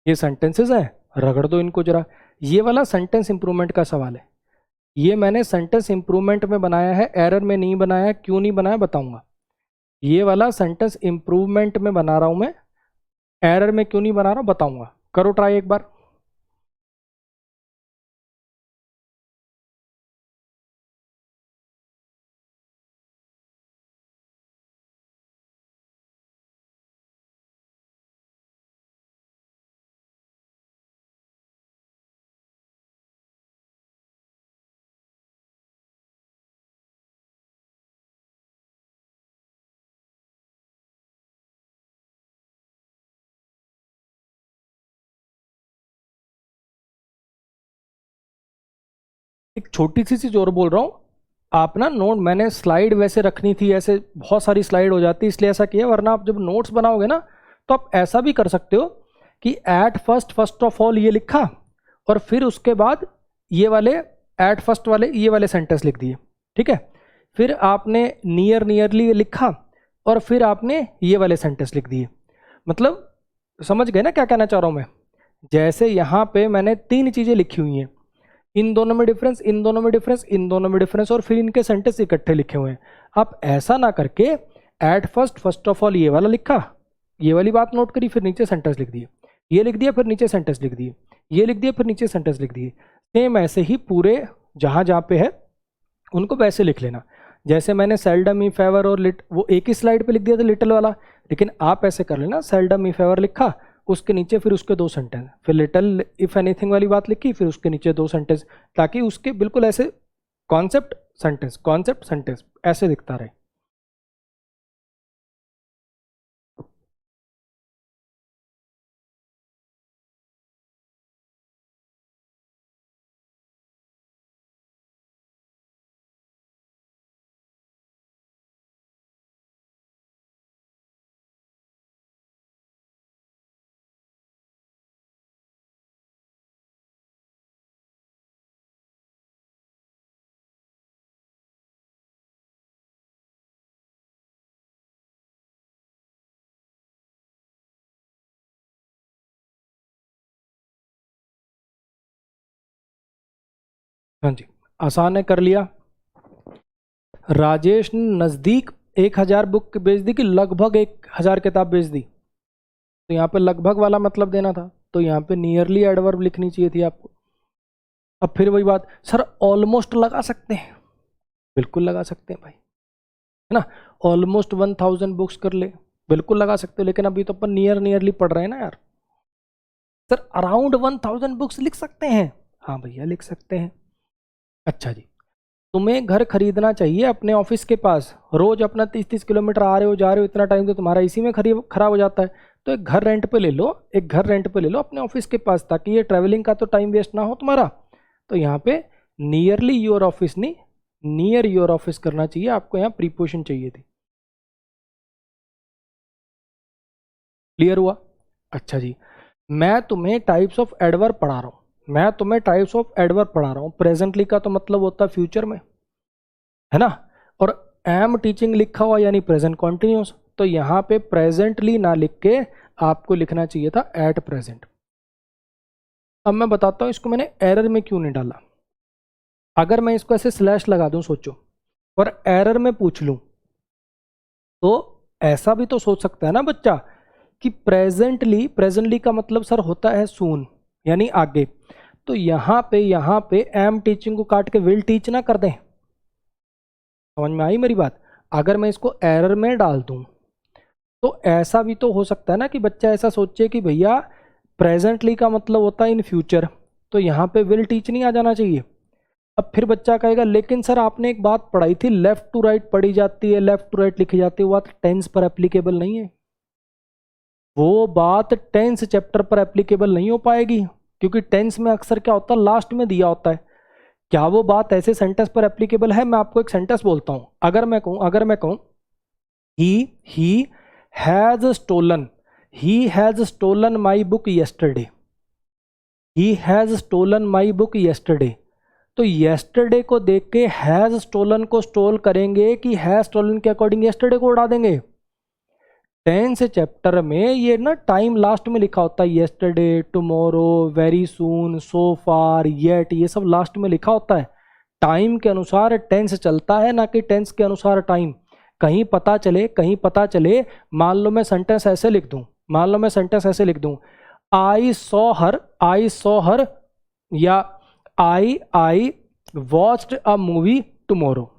S1: ये सेंटेंसेस हैं, रगड़ दो इनको जरा। ये वाला सेंटेंस इंप्रूवमेंट का सवाल है, ये मैंने सेंटेंस इंप्रूवमेंट में बनाया है, एरर में नहीं बनाया है। क्यों नहीं बनाया बताऊंगा। ये वाला सेंटेंस इंप्रूवमेंट में बना रहा हूं मैं, एरर में क्यों नहीं बना रहा बताऊंगा। करो ट्राई एक बार। एक छोटी सी चीज और बोल रहा हूं, आप ना नोट, मैंने स्लाइड वैसे रखनी थी, ऐसे बहुत सारी स्लाइड हो जाती है इसलिए ऐसा किया, वरना आप जब नोट्स बनाओगे ना तो आप ऐसा भी कर सकते हो कि एट फर्स्ट ऑफ ऑल ये लिखा और फिर उसके बाद ये वाले एट फर्स्ट वाले ये वाले सेंटेंस लिख दिए, ठीक है। फिर आपने नियरली लिखा और फिर आपने ये वाले सेंटेंस लिख दिए। मतलब समझ गए ना क्या कहना चाह रहा हूँ मैं। जैसे यहाँ पे मैंने 3 चीज़ें लिखी हुई हैं, इन दोनों में डिफरेंस, इन दोनों में डिफरेंस, इन दोनों में डिफरेंस, और फिर इनके सेंटेंस इकट्ठे लिखे हुए हैं। आप ऐसा ना करके एट फर्स्ट ऑफ ऑल ये वाला लिखा, ये वाली बात नोट करी, फिर नीचे सेंटेंस लिख दिए, ये लिख दिया फिर नीचे सेंटेंस लिख दिए, ये लिख दिया फिर नीचे सेंटेंस लिख दिए। सेम ऐसे ही पूरे जहाँ जहाँ पे है उनको वैसे लिख लेना। जैसे मैंने सेल्डम इफ एवर और वो एक ही स्लाइड पे लिख दिया था लिटिल वाला, लेकिन आप ऐसे कर लेना, सेल्डम इफ एवर लिखा, उसके नीचे फिर उसके 2 सेंटेंस, फिर लिटिल इफ एनीथिंग वाली बात लिखी, फिर उसके नीचे 2 सेंटेंस, ताकि उसके बिल्कुल ऐसे कॉन्सेप्ट सेंटेंस ऐसे दिखता रहे। हाँ जी, आसान है, कर लिया। राजेश ने नज़दीक 1000 बुक बेच दी कि लगभग 1000 किताब बेच दी, तो यहाँ पे लगभग वाला मतलब देना था, तो यहाँ पे नियरली एडवर्ब लिखनी चाहिए थी आपको। अब फिर वही बात, सर ऑलमोस्ट लगा सकते हैं, बिल्कुल लगा सकते हैं भाई, है ना। ऑलमोस्ट 1000 बुक्स कर ले, बिल्कुल लगा सकते हो, लेकिन अभी तो अपन नियरली पढ़ रहे हैं ना यार। सर अराउंड 1000 बुक्स लिख सकते हैं, हाँ भैया लिख सकते हैं। अच्छा जी, तुम्हें घर खरीदना चाहिए अपने ऑफिस के पास, रोज अपना 30-30 किलोमीटर आ रहे हो जा रहे हो, इतना टाइम तो तुम्हारा इसी में खराब हो जाता है, तो एक घर रेंट पे ले लो, एक घर रेंट पे ले लो अपने ऑफिस के पास, ताकि ये ट्रैवलिंग का तो टाइम वेस्ट ना हो तुम्हारा। तो यहाँ पे नियरली योर ऑफिस नहीं, नियर योर ऑफिस करना चाहिए, आपको यहाँ प्रीपोजिशन चाहिए थी। क्लियर हुआ? अच्छा जी, मैं तुम्हें टाइप्स ऑफ एडवर्ब पढ़ा रहा हूँ, मैं तुम्हें टाइप्स ऑफ एडवर्ब पढ़ा रहा हूँ। प्रेजेंटली का तो मतलब होता है फ्यूचर में, है ना, और एम टीचिंग लिखा हुआ यानी प्रेजेंट कॉन्टिन्यूस, तो यहाँ पे प्रेजेंटली ना लिख के आपको लिखना चाहिए था एट प्रेजेंट। अब मैं बताता हूँ इसको मैंने एरर में क्यों नहीं डाला। अगर मैं इसको ऐसे स्लैश लगा दूं, सोचो, और एरर में पूछ लूं, तो ऐसा भी तो सोच सकता है ना बच्चा कि प्रेजेंटली का मतलब सर होता है सून, यानी आगे, तो यहाँ पे एम टीचिंग को काट के विल टीच ना कर दें। समझ में आई मेरी बात? अगर मैं इसको एरर में डाल दूं तो ऐसा भी तो हो सकता है ना कि बच्चा ऐसा सोचे कि भैया प्रेजेंटली का मतलब होता है इन फ्यूचर, तो यहाँ पे विल टीच नहीं आ जाना चाहिए। अब फिर बच्चा कहेगा लेकिन सर आपने एक बात पढ़ाई थी, लेफ्ट टू राइट पढ़ी जाती है, लेफ्ट टू राइट लिखी जाती है, वो बात टेंस पर एप्लीकेबल नहीं है, वो बात टेंस चैप्टर पर एप्लीकेबल नहीं हो पाएगी, क्योंकि टेंस में अक्सर क्या होता है लास्ट में दिया होता है। क्या वो बात ऐसे सेंटेंस पर एप्लीकेबल है? मैं आपको एक सेंटेंस बोलता हूं, अगर मैं कहूं he has stolen my book yesterday, he has stolen my book yesterday, तो येस्टरडे को देख के हैज स्टोलन को स्टोल करेंगे कि हैज स्टोलन के अकॉर्डिंग येस्टरडे को उड़ा देंगे? टेंस चैप्टर में ये ना टाइम लास्ट में लिखा होता है, येस्टरडे, टुमारो, वेरी सून, सो फार, येट, ये सब लास्ट में लिखा होता है। टाइम के अनुसार टेंस चलता है, ना कि टेंस के अनुसार टाइम। कहीं पता चले मान लो मैं सेंटेंस ऐसे लिख दूं, आई सॉ हर या I watched a movie tomorrow,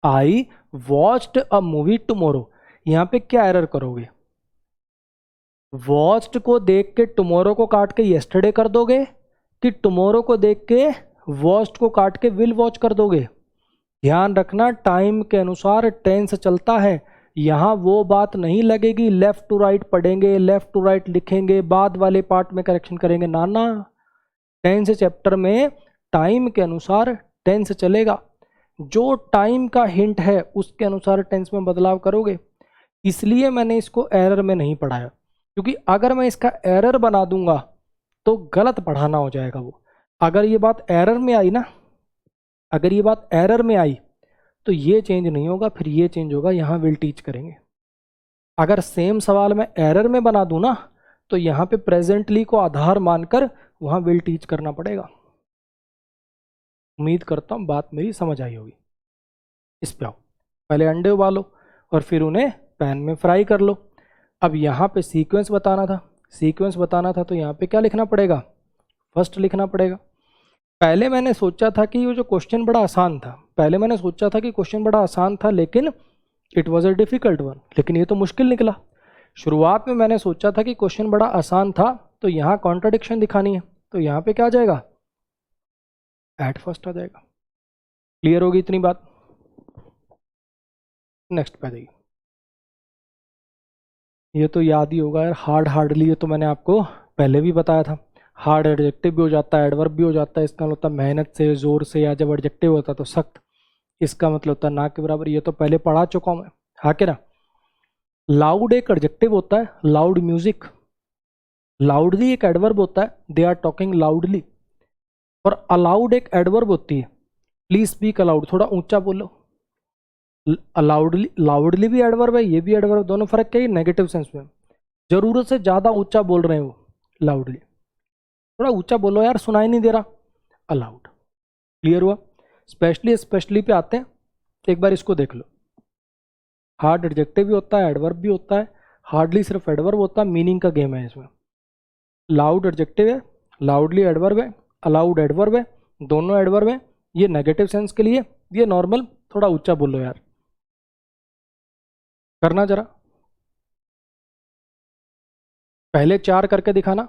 S1: I watched a movie tomorrow, यहाँ पे क्या एरर करोगे? वॉच्ड को देख के टुमारो को काट के येस्टरडे कर दोगे, कि टुमारो को देख के वॉच्ड को काट के विल वॉच कर दोगे? ध्यान रखना टाइम के अनुसार टेंस चलता है, यहाँ वो बात नहीं लगेगी लेफ्ट टू राइट पढ़ेंगे, लेफ्ट टू राइट लिखेंगे, बाद वाले पार्ट में करेक्शन करेंगे, ना। टेंस चैप्टर में टाइम के अनुसार टेंस चलेगा। जो टाइम का हिंट है उसके अनुसार टेंस में बदलाव करोगे। इसलिए मैंने इसको एरर में नहीं पढ़ाया, क्योंकि अगर मैं इसका एरर बना दूंगा तो गलत पढ़ाना हो जाएगा वो। अगर ये बात एरर में आई ना, अगर ये बात एरर में आई तो ये चेंज नहीं होगा, फिर ये चेंज होगा, यहाँ विल टीच करेंगे। अगर सेम सवाल मैं एरर में बना दूं ना तो यहाँ पे प्रेजेंटली को आधार मानकर वहाँ विल टीच करना पड़ेगा। उम्मीद करता हूँ बात मेरी समझ आई होगी। इस पे आओ, पहले अंडे उबालो और फिर उन्हें पैन में फ्राई कर लो। अब यहाँ पे सीक्वेंस बताना था, सीक्वेंस बताना था तो यहाँ पे क्या लिखना पड़ेगा, फर्स्ट लिखना पड़ेगा। पहले मैंने सोचा था कि ये जो क्वेश्चन बड़ा आसान था, पहले मैंने सोचा था कि क्वेश्चन बड़ा आसान था लेकिन it was a difficult one, लेकिन ये तो मुश्किल निकला। शुरुआत में मैंने सोचा था कि क्वेश्चन बड़ा आसान था तो यहाँ कॉन्ट्राडिक्शन दिखानी है, तो यहाँ पे क्या आ जाएगा, एट फर्स्ट आ जाएगा। क्लियर होगी इतनी बात। नेक्स्ट पे देखिए, ये तो याद ही होगा यार, हार्डली, ये तो मैंने आपको पहले भी बताया था। हार्ड एडजेक्टिव भी हो जाता है, एडवर्ब भी हो जाता है। इसका मतलब होता है मेहनत से, जोर से, या जब एडजेक्टिव होता है तो सख्त, इसका मतलब होता है ना के बराबर। ये तो पहले पढ़ा चुका हूँ मैं, हाँ के ना। लाउड एक एडजेक्टिव होता है, लाउड म्यूजिक। लाउडली एक एडवर्ब होता है, दे आर टॉकिंग लाउडली। और अलाउड एक एडवर्ब होती है, प्लीज स्पीक अलाउड, थोड़ा ऊंचा बोलो। अलाउडली, लाउडली भी एडवर्ब है, ये भी एडवर्ब, दोनों फर्क क्या है, नेगेटिव सेंस में। जरूरत से ज्यादा ऊंचा बोल रहे हैं वो, लाउडली। थोड़ा ऊंचा बोलो यार, सुनाई नहीं दे रहा, अलाउड। क्लियर हुआ। स्पेशली पे आते हैं, एक बार इसको देख लो। हार्ड एडजेक्टिव भी होता है, एडवर्ब भी होता है, हार्डली सिर्फ एडवर्ब होता है, मीनिंग का गेम है इसमें। लाउड एडजेक्टिव है, लाउडली एडवर्ब है, अलाउड एडवर्ब है, दोनों एडवर्ब है। ये नेगेटिव सेंस के लिए, ये नॉर्मल, थोड़ा ऊंचा बोलो यार, करना जरा। पहले 4 करके दिखाना,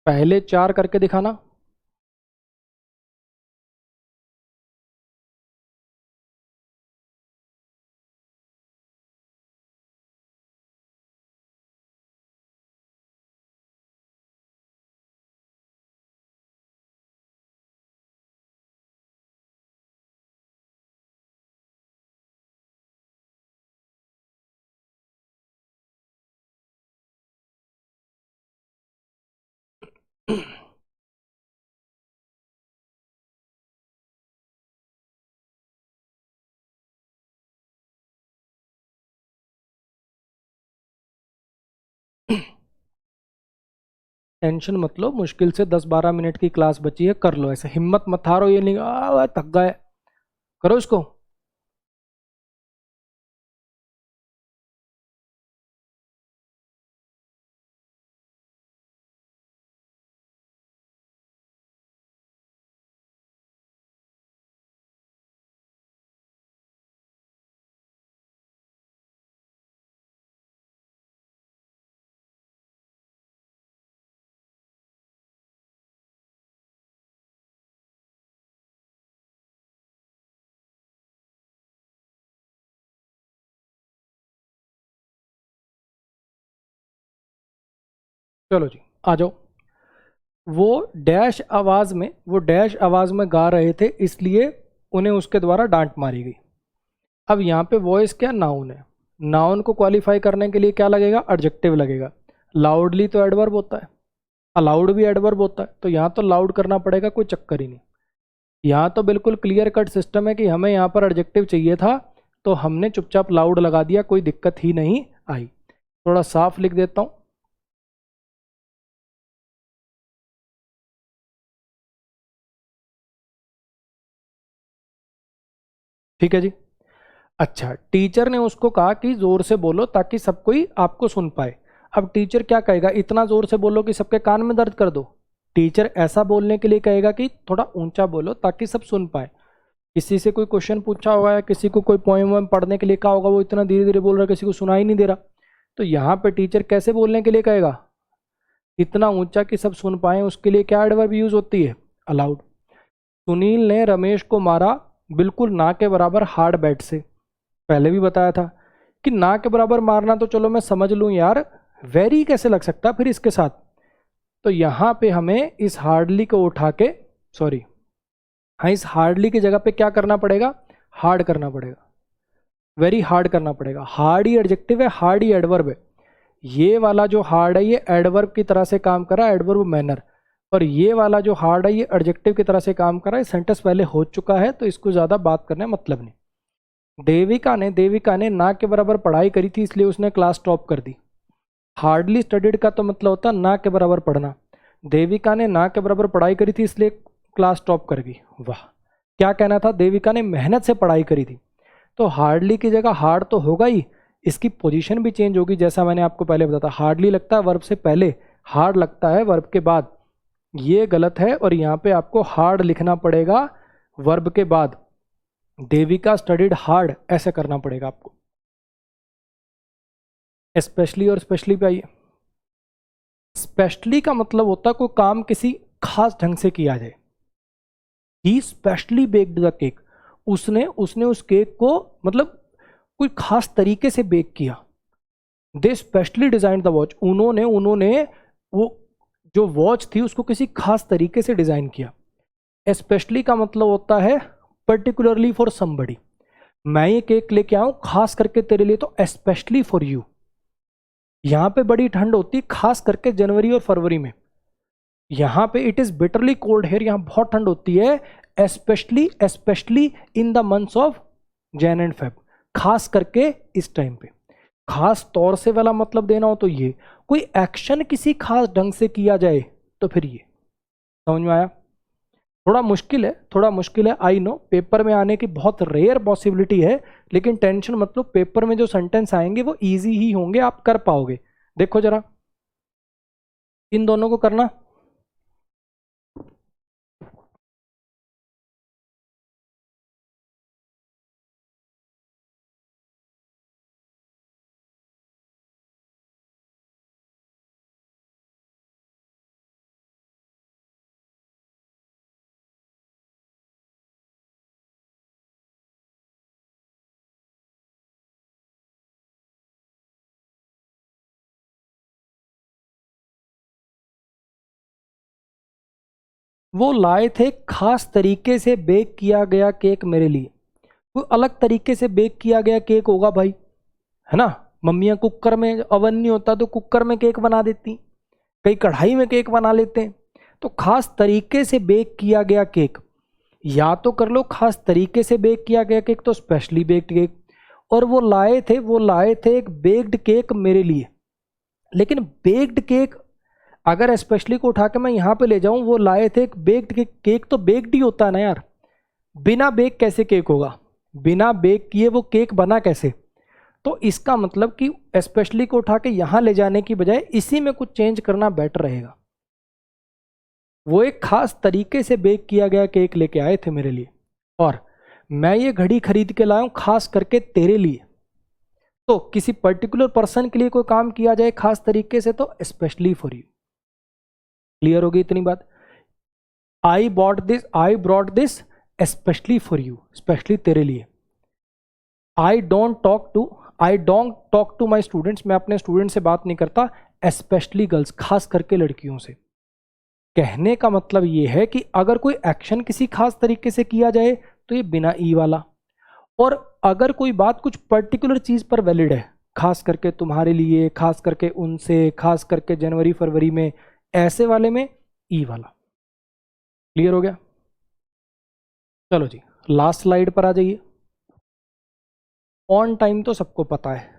S1: पहले 4 करके दिखाना। टेंशन मत लो, मुश्किल से 10-12 मिनट की क्लास बची है, कर लो। ऐसे हिम्मत मत हारो, ये नहीं थक गए, करो इसको। चलो जी, आ जाओ। वो डैश आवाज में, वो डैश आवाज में गा रहे थे, इसलिए उन्हें उसके द्वारा डांट मारी गई। अब यहाँ पे वॉइस क्या, नाउन है। नाउन को क्वालिफाई करने के लिए क्या लगेगा, एडजेक्टिव लगेगा। लाउडली तो एडवर्ब होता है, अलाउड भी एडवर्ब होता है, तो यहाँ तो लाउड करना पड़ेगा, कोई चक्कर ही नहीं। यहाँ तो बिल्कुल क्लियर कट सिस्टम है कि हमें यहाँ पर एडजेक्टिव चाहिए था तो हमने चुपचाप लाउड लगा दिया, कोई दिक्कत ही नहीं आई। थोड़ा साफ लिख देता हूँ। ठीक है जी। अच्छा, टीचर ने उसको कहा कि जोर से बोलो ताकि सब कोई आपको सुन पाए। अब टीचर क्या कहेगा, इतना जोर से बोलो कि सबके कान में दर्द कर दो। टीचर ऐसा बोलने के लिए कहेगा कि थोड़ा ऊंचा बोलो ताकि सब सुन पाए। किसी से कोई क्वेश्चन पूछा हुआ है, किसी को कोई पोएम वोएम पढ़ने के लिए कहा होगा, वो इतना धीरे धीरे बोल रहा है, किसी को सुनाई नहीं दे रहा, तो यहाँ पे टीचर कैसे बोलने के लिए कहेगा, इतना ऊंचा कि सब सुन पाए। उसके लिए क्या एडवर्ब यूज होती है, अलाउड। सुनील ने रमेश को मारा बिल्कुल ना के बराबर हार्ड बैट से। पहले भी बताया था कि ना के बराबर मारना तो चलो मैं समझ लूं यार, वेरी कैसे लग सकता फिर इसके साथ। तो यहां पे हमें इस हार्डली को उठा के, सॉरी हाँ, इस हार्डली की जगह पे क्या करना पड़ेगा, हार्ड करना पड़ेगा, वेरी हार्ड करना पड़ेगा। हार्ड ही एडजेक्टिव है, हार्ड ही एडवर्ब है। ये वाला जो हार्ड है ये एडवर्ब की तरह से काम कर रहा है, एडवर्ब मैनर, और ये वाला जो हार्ड है ये एडजेक्टिव की तरह से काम कर रहा है। सेंटेंस पहले हो चुका है तो इसको ज़्यादा बात करने मतलब नहीं। देविका ने ना के बराबर पढ़ाई करी थी इसलिए उसने क्लास टॉप कर दी। हार्डली स्टडीड का तो मतलब होता है ना के बराबर पढ़ना। देविका ने ना के बराबर पढ़ाई करी थी इसलिए क्लास टॉप कर गई। वाह, क्या कहना था, देविका ने मेहनत से पढ़ाई करी थी। तो हार्डली की जगह हार्ड तो होगा ही, इसकी पोजीशन भी चेंज होगी। जैसा मैंने आपको पहले बताया, हार्डली लगता है वर्ब से पहले, हार्ड लगता है वर्ब के बाद। ये गलत है और यहाँ पे आपको हार्ड लिखना पड़ेगा वर्ब के बाद। देविका स्टडीड हार्ड ऐसे करना पड़ेगा आपको। स्पेशली और स्पेशली पे आइए। स्पेशली का मतलब होता है कोई काम किसी खास ढंग से किया जाए। ही स्पेशली बेक्ड द केक, उसने उस केक को मतलब कोई खास तरीके से बेक किया। दे स्पेशली डिजाइन द वॉच, उन्होंने वो जो वॉच थी उसको किसी खास तरीके से डिजाइन किया। स्पेशली का मतलब होता है पर्टिकुलरली फॉर समबडी। मैं ये केक लेके आऊं खास करके तेरे लिए, तो स्पेशली फॉर यू। यहां पे बड़ी ठंड होती है खास करके जनवरी और फरवरी में। यहां पे it is bitterly cold here, यहां बहुत ठंड होती है। Specially in the months of Jan and Feb, खास करके इस टाइम पे। खास तौर से वाला मतलब देना हो तो ये, कोई एक्शन किसी खास ढंग से किया जाए तो फिर ये। समझ में आया? थोड़ा मुश्किल है आई नो, पेपर में आने की बहुत रेयर पॉसिबिलिटी है, लेकिन टेंशन मत लो, पेपर में जो सेंटेंस आएंगे वो इजी ही होंगे, आप कर पाओगे। देखो जरा इन दोनों को करना। वो लाए थे खास तरीके से बेक किया गया केक मेरे लिए। कोई अलग तरीके से बेक किया गया केक होगा भाई, है ना। मम्मियाँ कुकर में, अवन नहीं होता तो कुकर में केक बना देती, कई कढ़ाई में केक बना लेते हैं। तो खास तरीके से बेक किया गया केक, या तो कर लो खास तरीके से बेक किया गया केक, तो स्पेशली बेक्ड केक। और वो लाए थे एक बेक्ड केक मेरे लिए। लेकिन बेक्ड केक अगर स्पेशली को उठा के मैं यहाँ पे ले जाऊं, वो लाए थे एक बेक्ड केक, केक तो बेक्ड ही होता है ना यार। बिना बेक कैसे केक होगा, बिना बेक किए वो केक बना कैसे। तो इसका मतलब कि स्पेशली को उठा के यहाँ ले जाने की बजाय इसी में कुछ चेंज करना बेटर रहेगा। वो एक खास तरीके से बेक किया गया केक लेके आए थे मेरे लिए, और मैं ये घड़ी खरीद के लाया हूं खास करके तेरे लिए। तो किसी पर्टिकुलर पर्सन के लिए कोई काम किया जाए खास तरीके से तो स्पेशली फॉर यू। क्लियर होगी इतनी बात? I brought this specially for you, specially तेरे लिए। I don't talk to my students, मैं अपने स्टूडेंट से बात नहीं करता, स्पेशली गर्ल्स, खास करके लड़कियों से। कहने का मतलब ये है कि अगर कोई एक्शन किसी खास तरीके से किया जाए तो ये बिना ई वाला, और अगर कोई बात कुछ पर्टिकुलर चीज पर वैलिड है, खास करके तुम्हारे लिए, खास करके उनसे, खास करके जनवरी फरवरी में, ऐसे वाले में ई वाला। क्लियर हो गया? चलो जी लास्ट स्लाइड पर आ जाइए। ऑन टाइम तो सबको पता है,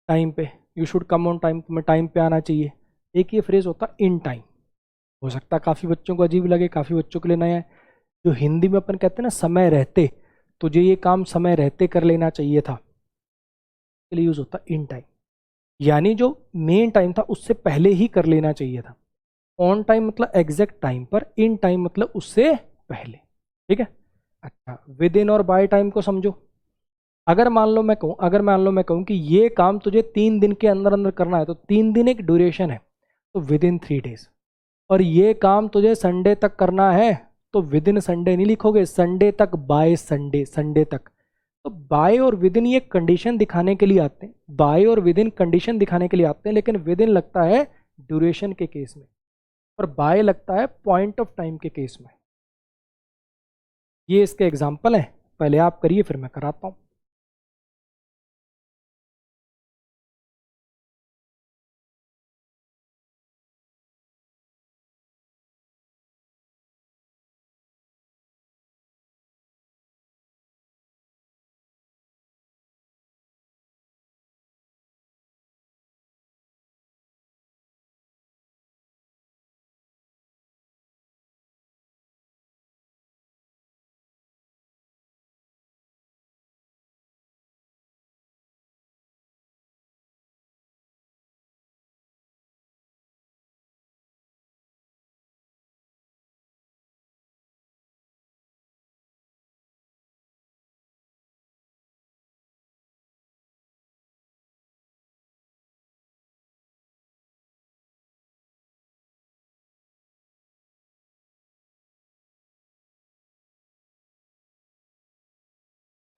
S1: टाइम पे, you should come on time, तुम्हें टाइम पे आना चाहिए। एक ये फ्रेज होता है इन टाइम, हो सकता है काफ़ी बच्चों को अजीब लगे, काफ़ी बच्चों के लिए नया है। जो हिंदी में अपन कहते हैं ना समय रहते, तुझे ये काम समय रहते कर लेना चाहिए था, के लिए यूज होता है इन टाइम। यानी जो मेन टाइम था उससे पहले ही कर लेना चाहिए था। ऑन टाइम मतलब एग्जैक्ट टाइम पर, इन टाइम मतलब उससे पहले। ठीक है? अच्छा, विद इन और बाय टाइम को समझो। अगर मान लो मैं कहूँ कि ये काम तुझे 3 दिन के अंदर अंदर करना है, तो 3 दिन एक ड्यूरेशन है, तो विद इन 3 डेज। और ये काम तुझे संडे तक करना है, तो विद इन संडे नहीं लिखोगे, संडे तक, बाय संडे, संडे तक। तो बाय और विद इन ये कंडीशन दिखाने के लिए आते हैं, बाय और विद इन कंडीशन दिखाने के लिए आते हैं, लेकिन विद इन लगता है ड्यूरेशन के केस में, और बाय लगता है पॉइंट ऑफ टाइम के केस में। ये इसके एग्जाम्पल हैं, पहले आप करिए फिर मैं कराता हूँ।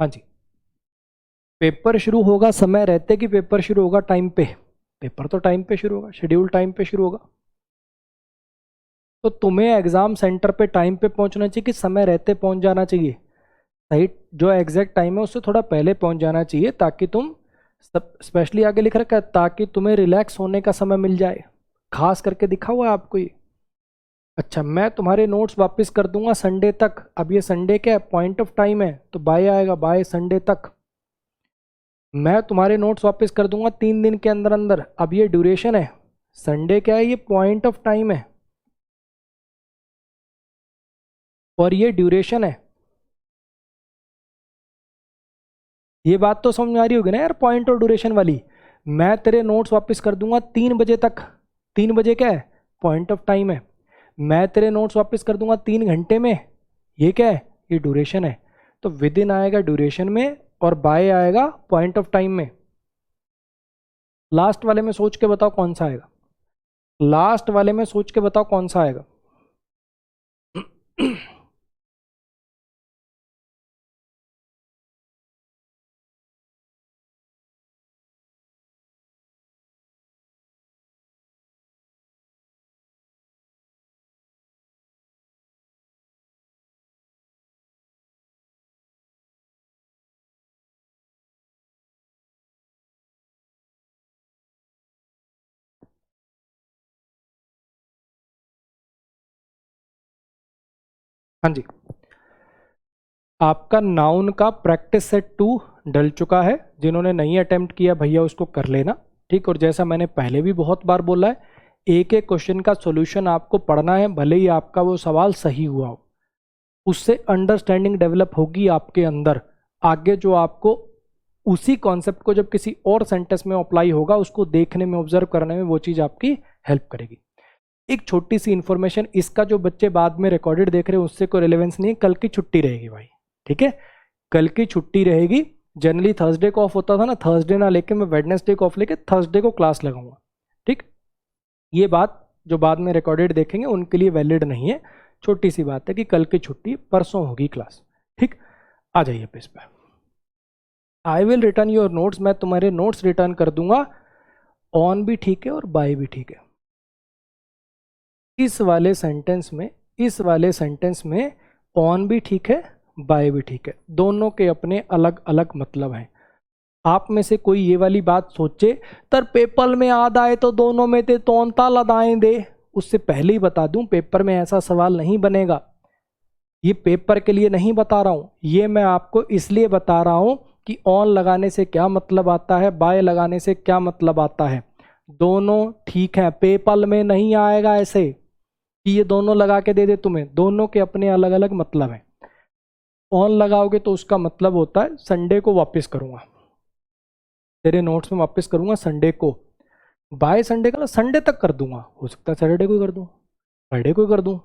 S1: हाँ जी, पेपर शुरू होगा समय रहते कि पेपर शुरू होगा टाइम पे? पेपर तो टाइम पे शुरू होगा, शेड्यूल टाइम पे शुरू होगा। तो तुम्हें एग्जाम सेंटर पे टाइम पे पहुंचना चाहिए कि समय रहते पहुंच जाना चाहिए? सही, जो एग्जैक्ट टाइम है उससे थोड़ा पहले पहुंच जाना चाहिए, ताकि तुम सब, स्पेशली आगे लिख रखा है, ताकि तुम्हें रिलैक्स होने का समय मिल जाए। खास करके दिखा हुआ है आपको ये। अच्छा, मैं तुम्हारे नोट्स वापस कर दूंगा संडे तक। अब ये संडे क्या है, पॉइंट ऑफ टाइम है, तो बाय आएगा, बाय संडे तक। मैं तुम्हारे नोट्स वापस कर दूंगा 3 दिन के अंदर अंदर। अब ये ड्यूरेशन है, संडे क्या है, ये पॉइंट ऑफ टाइम है और ये ड्यूरेशन है। ये बात तो समझ में आ रही होगी ना यार, पॉइंट और ड्यूरेशन वाली। मैं तेरे नोट्स वापस कर दूंगा 3 बजे तक। 3 बजे क्या है, पॉइंट ऑफ टाइम है। मैं तेरे नोट्स वापस कर दूंगा 3 घंटे में, ये क्या है, ये ड्यूरेशन है। तो विद इन आएगा ड्यूरेशन में और बाय आएगा पॉइंट ऑफ टाइम में। लास्ट वाले में सोच के बताओ कौन सा आएगा, लास्ट वाले में सोच के बताओ कौन सा आएगा। हाँ जी, आपका नाउन का प्रैक्टिस सेट 2 डल चुका है। जिन्होंने नहीं अटेम्प्ट किया भैया उसको कर लेना, ठीक। और जैसा मैंने पहले भी बहुत बार बोला है, एक एक क्वेश्चन का सॉल्यूशन आपको पढ़ना है, भले ही आपका वो सवाल सही हुआ हो। उससे अंडरस्टैंडिंग डेवलप होगी आपके अंदर। आगे जो आपको उसी कॉन्सेप्ट को जब किसी और सेंटेंस में अप्लाई होगा, उसको देखने में, ऑब्जर्व करने में वो चीज़ आपकी हेल्प करेगी। एक छोटी सी इंफॉर्मेशन, इसका जो बच्चे बाद में रिकॉर्डेड देख रहे हैं उससे कोई रिलेवेंस नहीं है। कल की छुट्टी रहेगी भाई, ठीक है, कल की छुट्टी रहेगी। जनरली थर्सडे को ऑफ होता था ना, थर्सडे ना लेके मैं वेडनेसडे को ऑफ लेके थर्सडे को क्लास लगाऊंगा, ठीक। ये बात जो बाद में रिकॉर्डेड देखेंगे उनके लिए वैलिड नहीं है। छोटी सी बात है कि कल की छुट्टी, परसों होगी क्लास, ठीक। आ जाइए पेज पे। I will return your notes, मैं तुम्हारे नोट्स रिटर्न कर दूंगा। ऑन भी ठीक है और बाय भी ठीक है। इस वाले सेंटेंस में ऑन भी ठीक है, बाय भी ठीक है। दोनों के अपने अलग अलग मतलब हैं। आप में से कोई ये वाली बात सोचे, तर पेपर में याद आए तो दोनों में ते तौनता लदाएं दे। उससे पहले ही बता दूं, पेपर में ऐसा सवाल नहीं बनेगा। ये पेपर के लिए नहीं बता रहा हूं, ये मैं आपको इसलिए बता रहा हूं कि ऑन लगाने से क्या मतलब आता है, बाय लगाने से क्या मतलब आता है। दोनों ठीक है, पेपर में नहीं आएगा ऐसे कि ये दोनों लगा के दे दे तुम्हें। दोनों के अपने अलग अलग मतलब हैं। ऑन लगाओगे तो उसका मतलब होता है संडे को वापस करूंगा, तेरे नोट्स में वापस करूंगा संडे को। बाय संडे का संडे तक कर दूंगा, हो सकता है सैटरडे को ही कर दूं, फ्राइडे को ही कर दूं,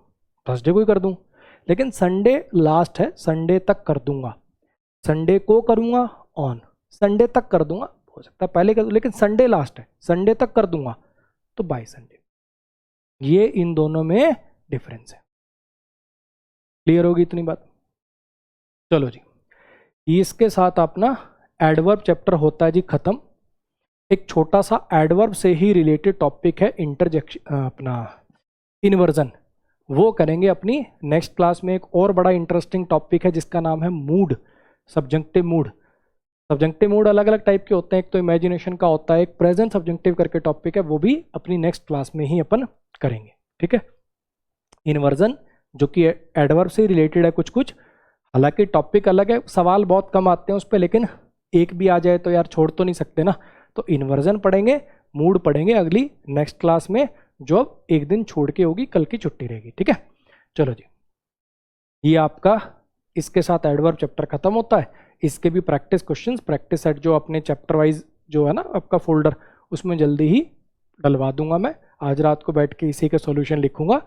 S1: थर्सडे को ही कर दूं, लेकिन संडे लास्ट है, संडे तक कर दूंगा। संडे को करूंगा ऑन, संडे तक कर दूंगा, हो सकता है पहले कर दूं, लेकिन संडे लास्ट है, संडे तक कर दूंगा तो बाय संडे। ये इन दोनों में डिफरेंस है। क्लियर होगी इतनी बात? चलो जी, इसके साथ अपना एडवर्ब चैप्टर होता है जी खत्म। एक छोटा सा एडवर्ब से ही रिलेटेड टॉपिक है इंटरजेक्शन, अपना इन्वर्जन, वो करेंगे अपनी नेक्स्ट क्लास में। एक और बड़ा इंटरेस्टिंग टॉपिक है जिसका नाम है mood, subjective mood. Subjective mood अलग अलग टाइप के होते हैं, एक तो इमेजिनेशन का होता है, एक प्रेजेंट सब्जेक्टिव करके टॉपिक है, वो भी अपनी नेक्स्ट क्लास में ही अपन करेंगे, ठीक है। इन्वर्जन जो कि एडवर्ब से रिलेटेड है कुछ कुछ, हालांकि टॉपिक अलग है, सवाल बहुत कम आते हैं उस पर, लेकिन एक भी आ जाए तो यार छोड़ तो नहीं सकते ना। तो इन्वर्जन पढ़ेंगे, मूड पढ़ेंगे अगली नेक्स्ट क्लास में, जो अब एक दिन छोड़ के होगी, कल की छुट्टी रहेगी, ठीक है। चलो जी, ये आपका इसके साथ एडवर्ब चैप्टर खत्म होता है। इसके भी प्रैक्टिस क्वेश्चंस, प्रैक्टिस सेट जो अपने चैप्टर वाइज जो है ना आपका फोल्डर, उसमें जल्दी ही डलवा दूंगा मैं। आज रात को बैठ के इसी के सॉल्यूशन लिखूंगा।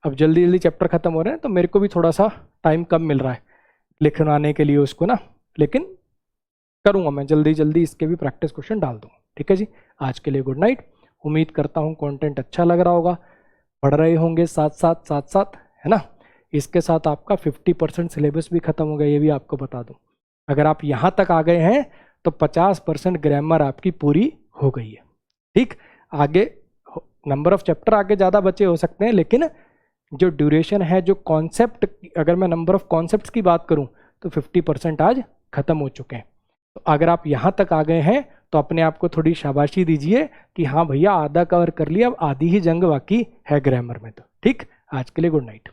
S1: अब जल्दी जल्दी चैप्टर खत्म हो रहे हैं तो मेरे को भी थोड़ा सा टाइम कम मिल रहा है लिखवाने के लिए उसको ना, लेकिन करूंगा मैं जल्दी जल्दी, इसके भी प्रैक्टिस क्वेश्चन डाल दूंगा, ठीक है जी। आज के लिए गुड नाइट। उम्मीद करता हूँ कंटेंट अच्छा लग रहा होगा, पढ़ रहे होंगे साथ साथ, है ना। इसके साथ आपका 50% सिलेबस भी खत्म हो गया, ये भी आपको बता दूं। अगर आप यहाँ तक आ गए हैं तो 50% ग्रामर आपकी पूरी हो गई है, ठीक। आगे नंबर ऑफ चैप्टर आगे ज़्यादा बचे हो सकते हैं, लेकिन जो ड्यूरेशन है, जो कॉन्सेप्ट, अगर मैं नंबर ऑफ कॉन्सेप्ट्स की बात करूं तो 50% आज खत्म हो चुके हैं। तो अगर आप यहाँ तक आ गए हैं तो अपने आप को थोड़ी शाबाशी दीजिए कि हाँ भैया आधा कवर कर लिया, अब आधी ही जंग बाकी है ग्रामर में। तो ठीक, आज के लिए गुड नाइट।